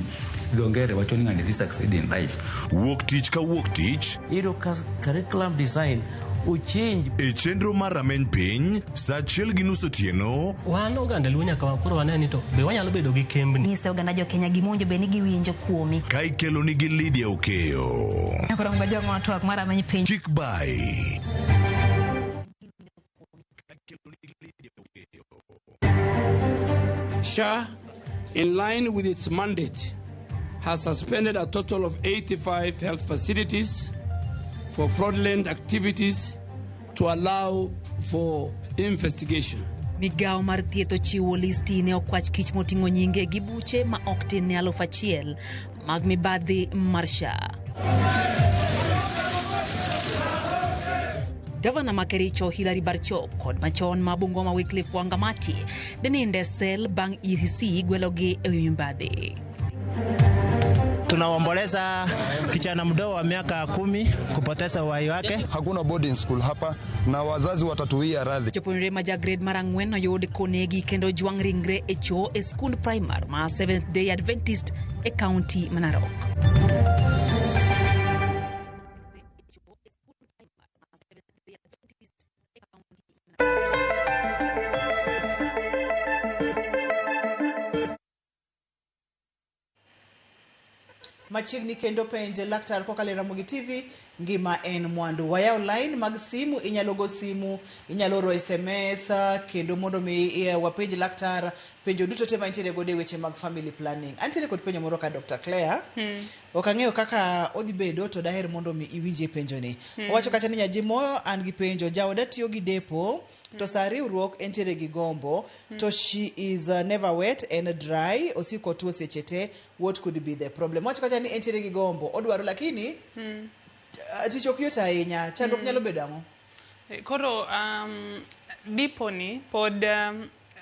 dongere wacho ni ng'ani dhi succeed in life. Wuok tich ka wuok tich. Iro curriculum design uchinj e chenro mar rameny piny sa 1:30 otieno. Wan oganda luo nyaka wakoro waneni to be wanyalo bedo gi kembni. Nyise oganda jo Kenya gimonjo be ni giwinjo kuomi. Ka ikelo ni gi Lydia Okeyo. Akoro ngajo ng'ato mar rameny piny. Chick by SHA, in line with its mandate, has suspended a total of 85 health facilities for fraudulent activities to allow for investigation. Migao mar thieth ochiwo listi ne okwach kich moting'o nyinge gi buche ma ok tin ne 1,000 mag mibadhi mar SHA. Gavana ma Kericho Hilary Barchok kod machon ma Bungoma Wycliffe Wangamati deninde sel bang' EACC gwelogi e mibadhi. Tunaomboleza kijana mdogo wa miaka 10 kupoteza uhai wake. Hakuna boarding school hapa na wazazi watatuia radhi. Jopuonjre ma grade mar 4 oyud konegi kendo jwang' ringre e choo e skund primar ma Seventh Day Adventist e county ma Narok. Machiegni kendo penje laktar kokalo Ramogi TV, ngima en mwandu. Waya line mag simu, inyalo go simu, inyalo oro SMS, kendo mondo mi wapenj laktar penjo duto te mantiere gode weche mag family planning. Antiere kod penjo moro ka Dr. Claire. Ok ang'eyo kaka odhi bedo to daher mondo mi iwinje penjo ni. Owacho kacha ni nyajimo an gi penjo, jaoda tiyo gi depo to sa riwruok entiere gi gombo to she is never wet and dry, osiko tuo seche te. What could be the problem? Wacho kacha ni entiere gi gombo odwaro lakini tich ok yot ahinya, chandruok nyalo bedo ang'o? Koro dipo ni pod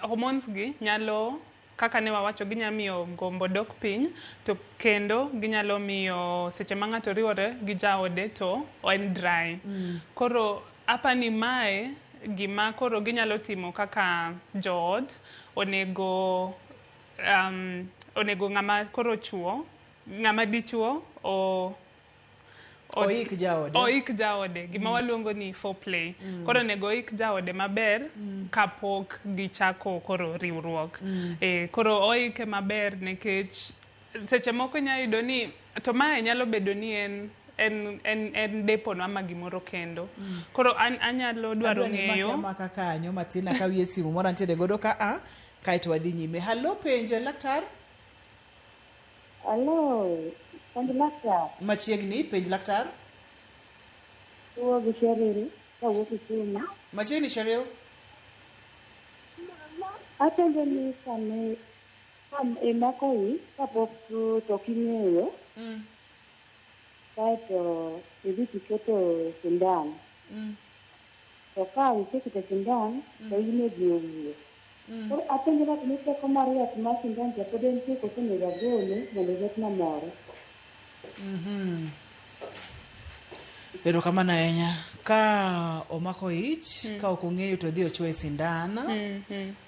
hormones gi nyalo, kaka ne wawacho, ginyalo miyo gombo dok piny, to kendo ginyalo miyo seche ma ng'ato riwore gi jaode to en dry. Koro apani mae gima koro ginyalo timo kaka jood, onego ng'ama koro chuo, ng'ama dichuo oik jaode. Oik jaode, gima waluongo ni foreplay. Koro onego oik jaode maber kapok gichako koro riwruok. Koro oike maber nikech seche moko inyalo yudo ni, to mae nyalo bedo ni en depo no ama gimoro kendo. Koro anyalo dwaro ng'eyo. Adwa ni maka kanyo matina ka wiye simu moro antiere godo ka kaito wadhi nyime. Hello penje laktar. Hello, penj laktar. Machiegni penj laktar. Tuo gi Cheryl, kawuok Kisumu. Machiegni Cheryl. Atende ni sani imako hii kapok to king'eyo kaeto idhi tiketo sindan. To ka iseketo sindan to ine ji owiye. Koro atende ni ni teko mar yath mar sindan to pod entie koso onego agole mondo obed mamoro. Erokamano ahinya. Ka omako ich, ka ok ong'eyo to dhi ochuoye sindan,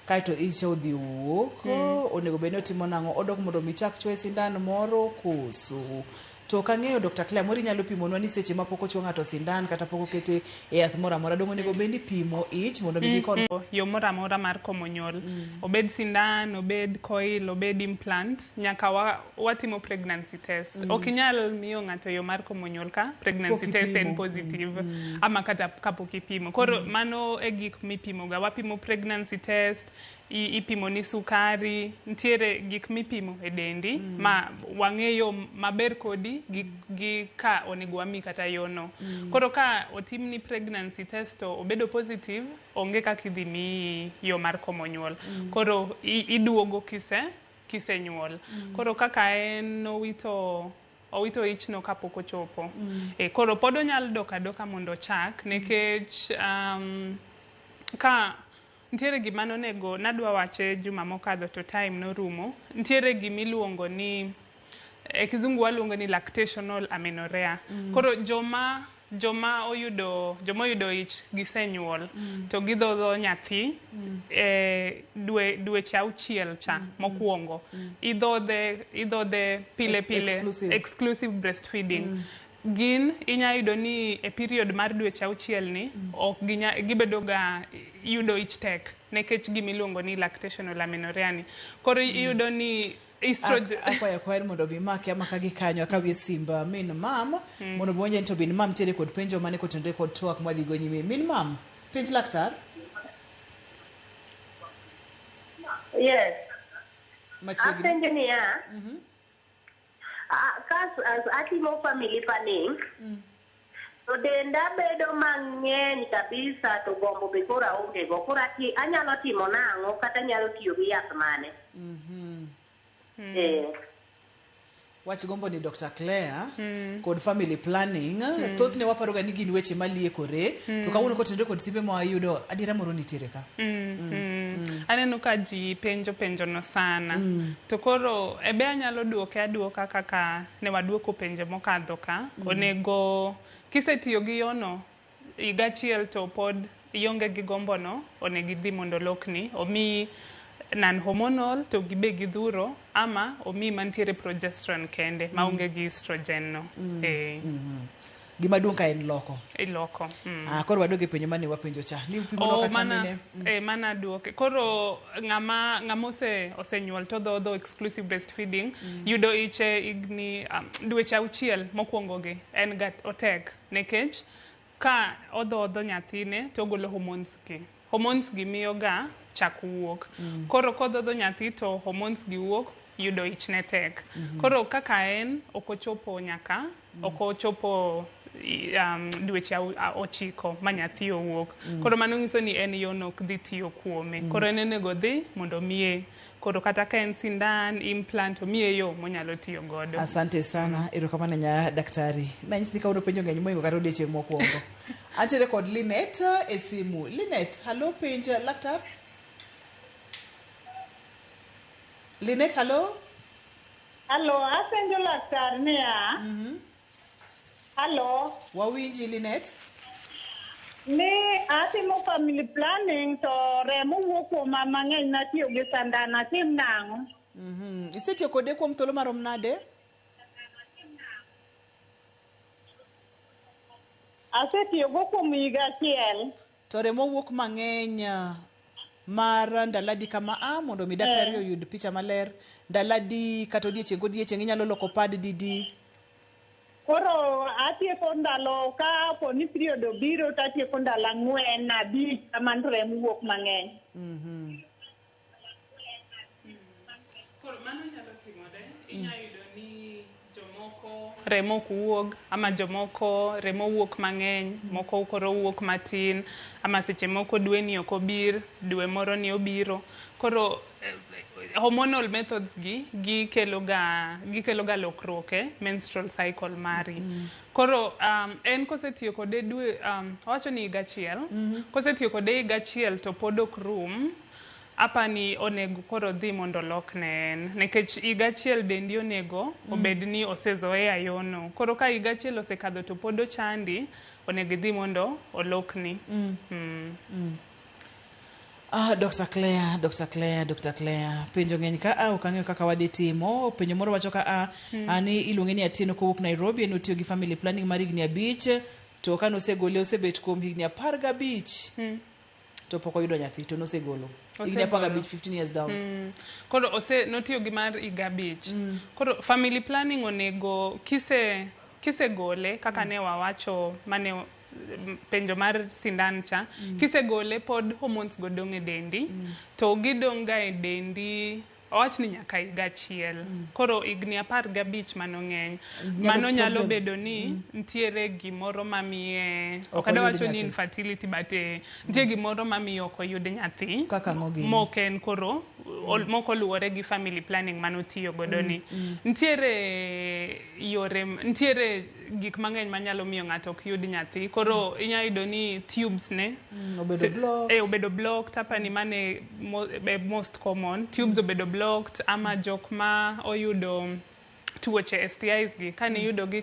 kaeto iche odhi wuok, onego bed ni otimo nang'o? Odok mondo mi chak chuoye sindan moro koso. To kang'eyo Dr. Claire, moro inyalo pimonwa ni seche ma pok ochuo ng'ato sindan kata pok okete e yath moro amora, dong' onego bed ni pimo ich mondo mi gikon yo moro amora mar komo nyuol. Obed sindan, obed coil, obed implant, nyaka watimo pregnancy test. Ok inyal miyo ng'ato yo mar komo nyuol ka pregnancy test en positive ama kata kapok ipimo. Koro mano e gik mipimoga. Wapimo pregnancy test, ipimo ni sukari, ntiere gik mipimo e dendi ma wang'eyo maber kodi gi ka onego wami kata yono. Koro ka otim ni pregnancy test to obedo positive, onge kaka idhi mi yo mar komo nyuol. Koro iduogo kise nyuol. Koro kaka en owito ichno kapok ochopo. Koro pod onyalo dok adoka mondo ochak, nekech ka ntiere gima nonego, nadwa wache juma mokadho to time norumo. Ntiere gimiluongo ni, e kizungu waluongo ni lactational amenorrhea. Koro joma oyudo ich gisenyuol to gidhodho nyathi dweche 6 cha mokwongo. Idhodhe pile exclusive breastfeeding. Gin inya yudo ni e period mar dweche 6 ni ok gibedo ga yudo ich tek nekech gimiluongo ni lactational amenorrhea ni. Koro iyudo ni estrogen akwayo mondo bimake ama ka gikanyo akawi simba min mam mondo bonje to bin mam tiere kod penjo mane kotenre kod twak madhi go nyime. Min mam, penj laktar? Yes. Machiegni. Apenjo ni ya. As atimo family planning, to denda bedo mang'eny kabisa to gombo be koro aonge go. Koro anyalo timo nang'o kata anyalo tiyo gi yath mane? Wach gombo ni Dr. Claire kod family planning thothne waparoga ni gin weche maliekore to kawuono kotenre kod simbe ma wayudo adiera moro nitiere ka. Aneno ka ji penjo no sana. To koro ebe anyalo duoka kaka ne waduoko penjo mokadho ka. Onego kisetiyo gi yono higa achiel to pod ionge gi gombo no, onego idhi mondo lokni omi non-hormonal to gibe gidhuro ama omi mantiere progesterone kende maonge gi estrogen no. Gima duong' ka en loko. Iloko. Koro wadoge penjo mane wapenjo cha. Ni upimo kata mine. Mana duoke. Koro ng'ama osenyuol to dhodho exclusive breastfeeding yudo iche igni dweche 6 mokwongo gi en ga otek nekech ka odhodho nyathine to ogolo hormones gi miyo ga chak wuok. Koro kodhodho nyathi to hormones gi wuok, yudo ich ne tek. Koro kaka en okochopo dweche 9 ma nyathi owuok. Koro mano nyiso ni en yono ok dhi tiyo kuome. Koro en onego dhi mondo miye. Koro kata ka en sindan, implant, miye yo monyalo tiyo godo. Asante sana. Erokamano nya daktari. Nanyisi ni kauno penjo ng'eny moingo kata odiochieng' mokwongo. Antiere kod Linet e simu. Linet, hello penja laktar. Linet, hello? Hello, apenjo laktar niya. Hello? Wawinji Linet? Ni atimo family planning to remo wuok kuoma mang'eny natiyo gi sandan, atim nang'o? Isetiyo kode kuom thuolo marom nade? Asetiyo go kuom higa achiel. To remo wuok mang'eny mar ndaladi kama mondo mi daktari oyud picha maler, ndaladi kata odiochieng' inyalo loko pad didi? Koro atieko ndalo ka poni period obiro to atieko ndalo 4-5 kaman remo wuok mang'eny. Koro mano nyalo timore, inya yudo ni jomoko remo kuwuog ama jomoko remo wuok mang'eny moko koro wuok matin ama seche moko dwe ni ok obir dwe moro ni obiro koro hormonal methods gikelo ga lokruok menstrual cycle mari koro en kosetiyo kode dwe awacho ni higa achiel kosetiyo kode higa achiel to pod ok rum apani onego koro dhi mondo lokne en nikech higa achiel dendi onego obed ni osezoea yono koro ka higa achiel osekadho to pod ochandi onego dhi mondo olokni Dr. Claire, penjo ng'eny ka ok ang'eyo kaka wadhi timo. Penjo moro wacho ka ani iluonge ni Atieno kowuok Nairobi, en otiyo gi family planning mar higni 5 to ka nosegole osebet kuom higni 15 to pok oyudo nyathi to nosegolo. Higni 15 15 years down. Koro notiyo gi mar higa 5. Koro family planning onego kisegole kaka ne wawacho mane penjo mar sindan cha kisegole pod hormones go dong e dendi to gidong ga e dendi awach ni nyaka higa achiel koro higni 15 mano ng'eny mano nyalo bedo ni ntiere gimoro mamiye ok awacho ni infertility but ntie gimoro mamiyo ok oyud nyathi moken koro moko luwore gi family planning mano tiyo godo ni ntiere gik mang'eny manyalo miyo ng'ato ok yud nyathi koro inya yudo ni tubes ne obedo blocked apani mane most common tubes obedo blocked ama jok ma oyudo tuoche STIs gi kane yudo gi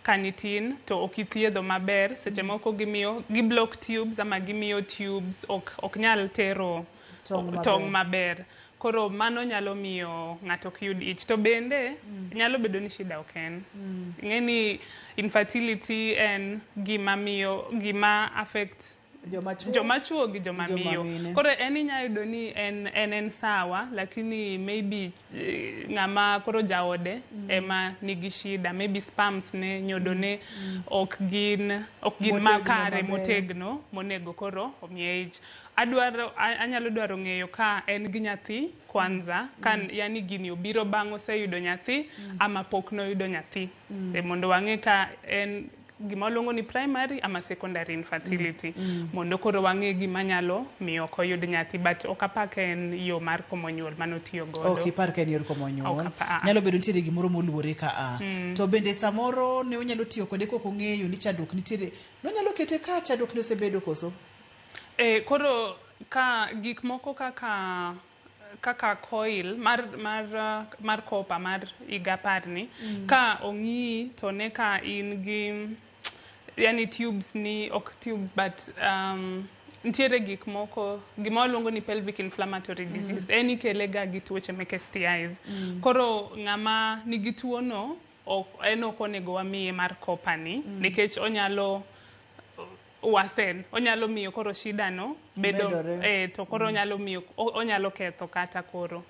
kanitin to okithiedho maber seche moko gi block tubes ama gimiyo tubes ok nyal tero tong maber koro mano nyalo miyo ng'ato ok yud ich to bende nyalo bedo ni shida ok en ng'eni infertility en gima affect joma chuo gi joma miyo koro en inya yudo ni en sawa lakini maybe ng'ama koro jaode ema nigi shida maybe sperms ne nyodone ok gin makare motegno monego koro omiye ich anyalo dwaro ng'eyo ka en gi nyathi kwanza kan yani gini obiro bang' oseyudo nyathi ama pok noyudo nyathi mondo wang'e ka en gima luongo ni primary ama secondary infertility mondo koro wang'e gima nyalo miyo ok oyud nyathi but ok apaka en yo mar komo nyuol manotiyo godo ok ipar ka en yor komo nyuol nyalo bedo nitiere gimoro moluwore ka to bende samoro ne onyalo tiyo kode kok ong'eyo ni chandruok nitiere nonyalo kete ka chandruok ne osebedo koso koro ka gik moko kaka coil mar copper mar higa 10 ka ong'i to ne ka in gi yani tubes ni ok tubes but ntiere gik moko gima waluongo ni pelvic inflammatory disease en kelega gi tuoche mek STIs koro ng'ama nigi tuono en ok onego wamiye mar copper ni nikech onyalo miyo koro shida no bedo to koro onyalo ketho kata koro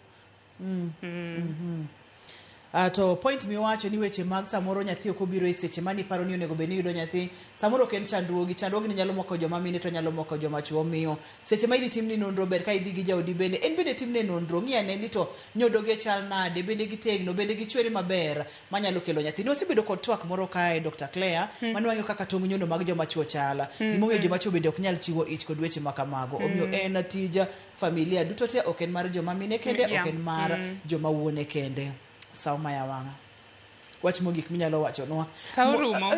to point miwacho ni weche mag samoro nyathi ok obiro e seche mani paro ni onego beni yudo nyathi samoro ken chandruogi nyalo moko joma mine to nyalo moko joma chuo miyo seche ma idhi timni nonro ber ka idhi gi jaodi bende en bende timne nonro ng'i ane ni to nyodoge chal nade bende gitegno bende gichwere maber manyalo kelo nyathi ne osebedo kod twak moro kae Dr. Claire mano wang'yo kaka tong nyono mag joma chuo chala gimomiyo joma chuo bende ok nyal chiwo ich kod weche makamago omiyo en tija familia duto te ok en mar joma mine kende ok en mar joma wuone kende Sauma ya wanga. Wach mogik minyalo wacho nwa. Saurumo.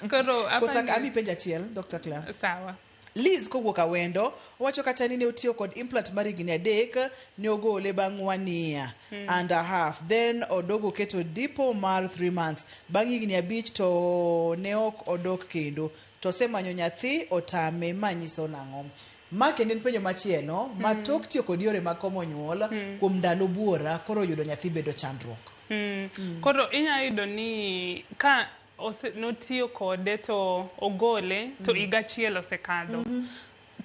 Koro apa kosa ami penja chiel Dr. Claire. Sawa. Liz kowuok Awendo wacho kacha ni ne otiyo kod implant mar higni 3 ne ogole bang' 1 year and a half then odogo keto dipo mar 3 months bang' higni 5 to ne ok odok kendo to semanyo nyathi otame manyiso nang'o ma kendo penjo machielo ma tok tiyo kod yore mag komo nyuol kuom ndalo buora koro yudo nyathi bedo chandruok koro inya yudo ni ka notiyo kode to ogole to higa achiel osekadho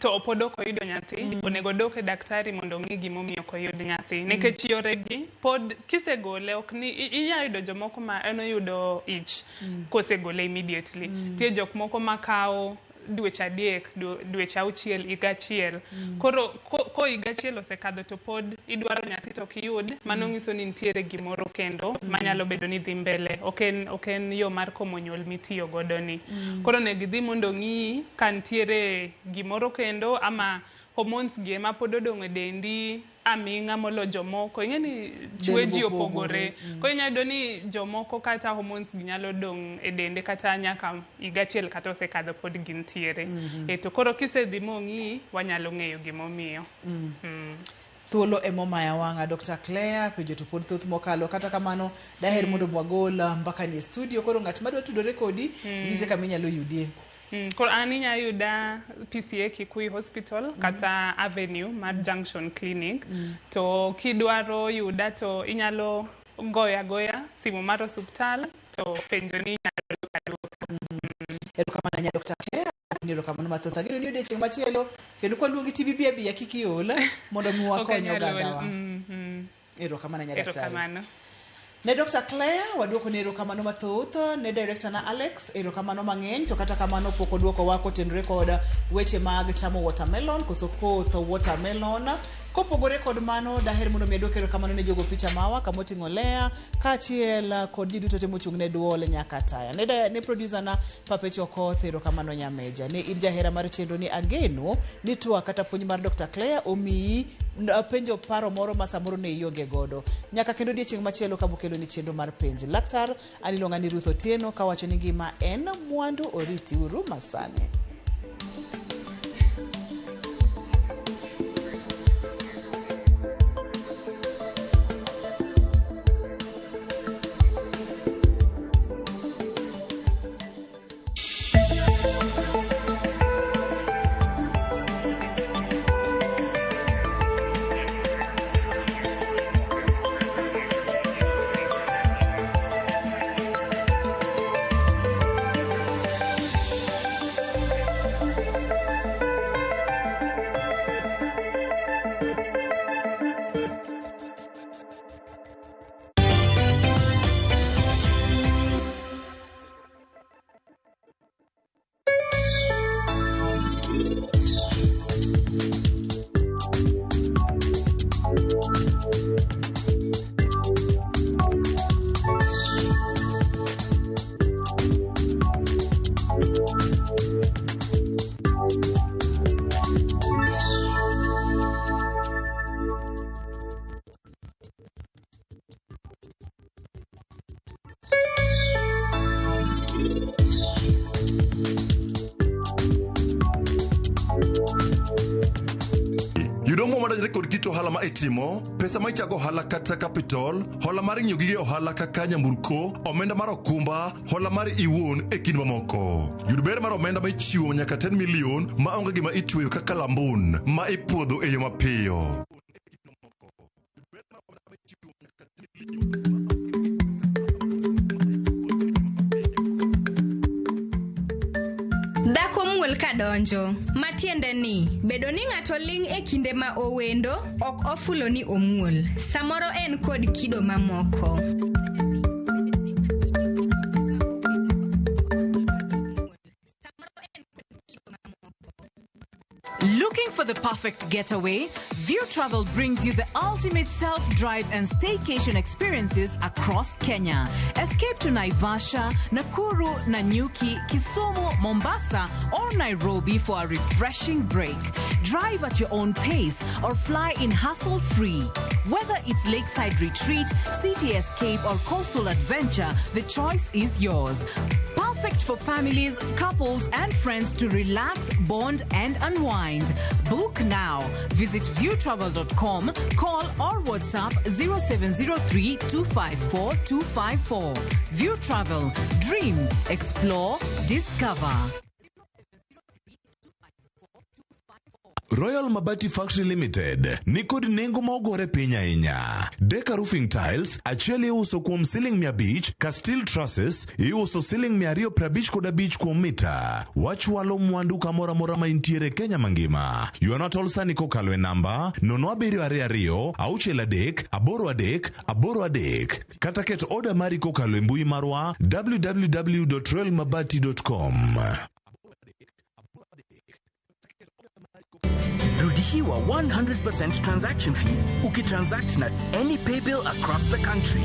to pod ok oyudo nyathi onego dok e daktari mondo ong'i gimomiyo ok oyud nyathi nikech yoregi pod kisegole ok ni inya yudo jomoko ma eno yudo ich kosegole immediately tie jok moko makawo dweche adek, dweche auchiel, higa achiel. Koro ko higa achiel osekadho to pod idwaro nyathi to kiyud, mano nyiso ni nitiere gimoro kendo manyalo bedo ni dhi mbele. Oken yo mar komo nyuol mitiyo godo ni. Koro ne gidhi mondo ng'i ka nitiere gimoro kendo ama hormones gi ema pod odong' e dendi aming'a molo jomoko. Ing'e ni chwe ji opogore. Ko inyalo ni jomoko kata hormones gi nyalo dong' e dende kata nyaka higa achiel kata osekadho pod gintiere. To koro kisedhi mong'i wanyalo ng'eyo gimomiyo. Thuolo emomaya wang'a Dr. Claire penjo to pod thoth mokalo kata kamano daher mondo mwagol mbaka ni studio koro ng'at madwa tudore kodi nyise kama inyalo yudie. Koro an inya yuda PCA Kikuyu Hospital kata Avenue mar Junction Clinic. To kidwaro yuda to inyalo goya simu mar osuptal to penjo ni inyalo duka. Erokamano nya Dr. Claire. Erokamano mathoth. Ageno ni odiochieng' machielo kendo kwa luongi TVB abia kikiol mondo mi wakony ogandawa. Erokamano nya daktari. Erokamano. Ne Dr. Claire waduoko ne erokamano mathoth, ne director na Alex erokamano mang'eny, to kata kamano pok oduoko wako tenore kod weche mag chamo watermelon koso koth watermelon. Kopogore kod mano daher mondo mi aduok erokamano ne jogo picha mawa kamoting'o Lea kaachiel kod ji duto te mochung' ne duol nyaka taya. Ne producer na Papecho Okoth erokamano Nyameja. Ne in jahera mar chenro ni ageno ni twak kata puonj mar Dr. Claire omiyi penjo paro moro ma samoro ne ionge godo. Nyaka kendo odiochieng' machielo kabukelo ni chenro mar penj. Laktar aniluonga ni Ruth Otieno kawacho ni ngima en mwandu, oriti uru masane. Kod kito ohala ma itimo, pesa ma ichako ohala kata capital, hola mar ng'iewo gige ohala kaka nyamburko, omenda mar okumba, hola mar iwuon e kind mamoko. Yud ber mar omenda ma ichiwo nyaka 10 million ma onge gima itweyo kaka lambun ma ipuodho e yo mapiyo. Dhako muol kadonjo, matiende ni bedo ni ng'ato ling' e kinde ma owendo ok ofulo ni omuol. Samoro en kod kido mamoko. Looking for the perfect getaway? View Travel brings you the ultimate self-drive and staycation experiences across Kenya. Escape to Naivasha, Nakuru, Nanyuki, Kisumu, Mombasa, or Nairobi for a refreshing break. Drive at your own pace or fly in hassle-free. Whether it's lakeside retreat, city escape, or coastal adventure, the choice is yours. Perfect for families, couples, and friends to relax, bond, and unwind. Book now. Visit viewtravel.com, call or WhatsApp 0703 254 254. View Travel. Dream, explore, discover. Royal Mabati Factory Limited nikod nengo ma ogore piny ahinya. Deca Roofing Tiles achiel iuso kuom ceiling 500 ka steel trusses iuso ceiling 255 kuom mita. Wachwalo mwandu kamora mora ma intiere Kenya mangima. Yuano tol sani kokalo e namba 0722 63 83 83 kata ket order mari kokalo e mbui marwa www.royalmabati.com. unarudishiwa 100% transaction fee ukitransact na any pay bill across the country.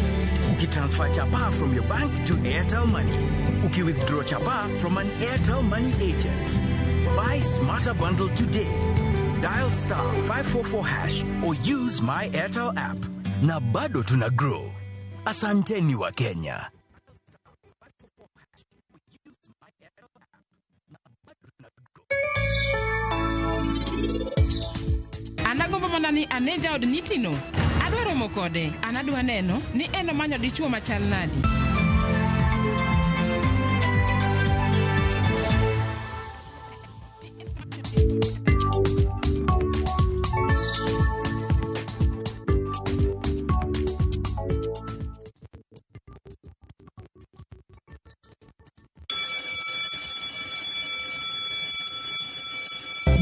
Ukitransfer chapa from your bank to Airtel Money. Ukiwithdraw chapa from an Airtel Money agent. Buy Smarter Bundle today. Dial *544# or use My Airtel app. Na bado tuna grow. Asanteni wa Kenya. Anagombo manani aneja od nyitino. Adwaro mokode. Anadwa neno ni eno manyo dichuo machal nadi.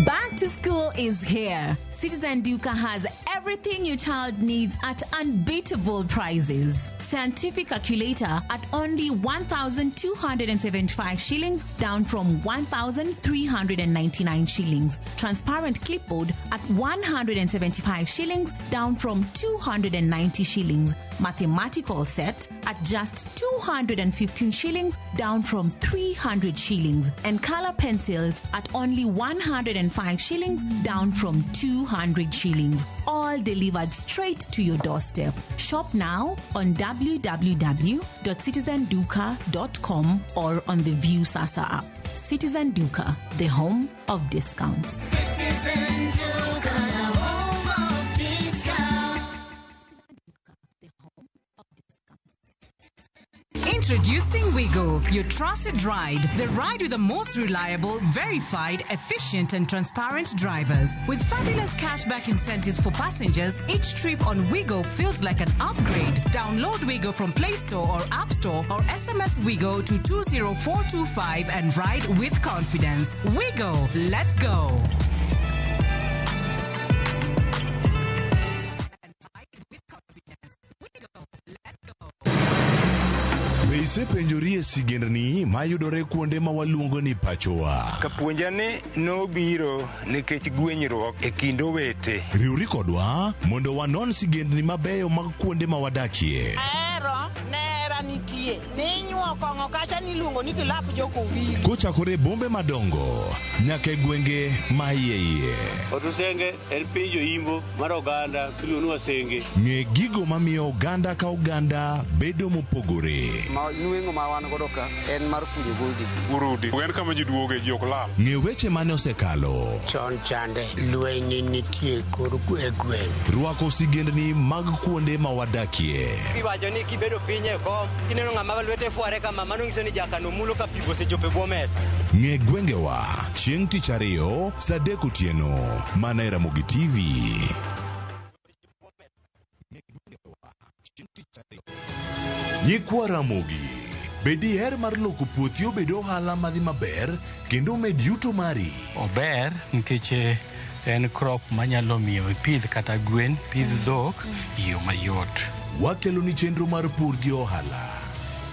Back to school is here. Citizen Duka has everything your child needs at unbeatable prices. Scientific calculator at only 1,275 shillings, down from 1,399 shillings. Transparent clipboard at 175 shillings, down from 290 shillings. Mathematical set at just 215 shillings, down from 300 shillings. And color pencils at only 105 shillings, down from 200 shillings. All delivered straight to your doorstep. Shop now on www.citizenduka.com or on the View Sasa app. Citizen Duka, the home of discounts. Citizen Duka, the home of discounts. Introducing Wigo, your trusted ride. The ride with the most reliable, verified, efficient and transparent drivers. With fabulous cashback incentives for passengers, each trip on Wigo feels like an upgrade. Download Wigo from Play Store or App Store or SMS Wigo to 20425 and ride with confidence. Wigo, let's go. Ise penjorie sigendni mayudore kuonde ma waluongo ni pachowa. Kapuonjani nobiro nikech gwenyruok e kind owete. Riuri kodwa mondo wanon sigendni mabeyo mag kuonde ma wadakie. Nera nitie. Ninyuo kongo kacha niluongo ni kilap joko wili. Kochakore bombe madongo nyaka gwenge ma iye. Otusenge en pinjo imbo mar oganda kiluonu wasenge. Ng'e gigo mamiyo oganda ka oganda bedo mopogore. Nuengo ma wan godo ka en mar kunyo goldi. Urudi. En kama ji duoge ji ok lal. Ng'e weche mane osekalo. Chon chande lweny nitie kor gweng. Rwako sigendni mag kuonde ma wadakie. Kiwacho ni kibedo pinye kom kineno ng'ama lwete fuare kama mano nyiso ni jakano mulo ka pigo sechope bwo mesa. Ng'e gwengewa chieng' tich ariyo saa 3 otieno mana e Ramogi TV. Nyikwa Ramogi, bedi her mar loko puothi obedo ohala madhi maber kendo med yuto mari. Ober nikech en crop manyalo miyo ipidh kata gwen, pidh dhok yo mayot. Wakelo ni chenro mar pur gi ohala.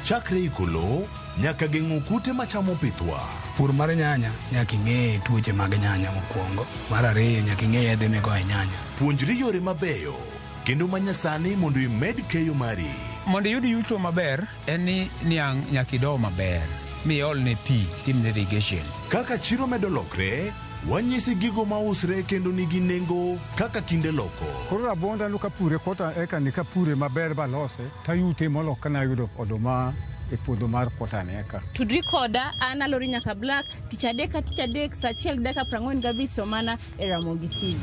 Chakre ikolo nyaka geng'o kute machamo pithwa. Pur mar nyanya nyaka ing'e tuoche mag nyanya mokwongo. Mar ariyo nyaka ing'e yedhe migoye nyanya. Puonjri yore mabeyo kendo manyasani mondo imed keyo mari. Mondo iyud yuto maber en ni niang' nyaka ido maber miol ne pi, timne irrigation. Kaka chiro medo lokre, wanyisi gigo mausre kendo nigi nengo kaka kinde loko. Koro rabonda no kapure kota eka ni kapure maber balose tayute molok kana yudo oduma e puodho mar kota neka. Tudri koda an Alori Nyaka Black, tich adek sa 1:45 to mana e Ramogi TV.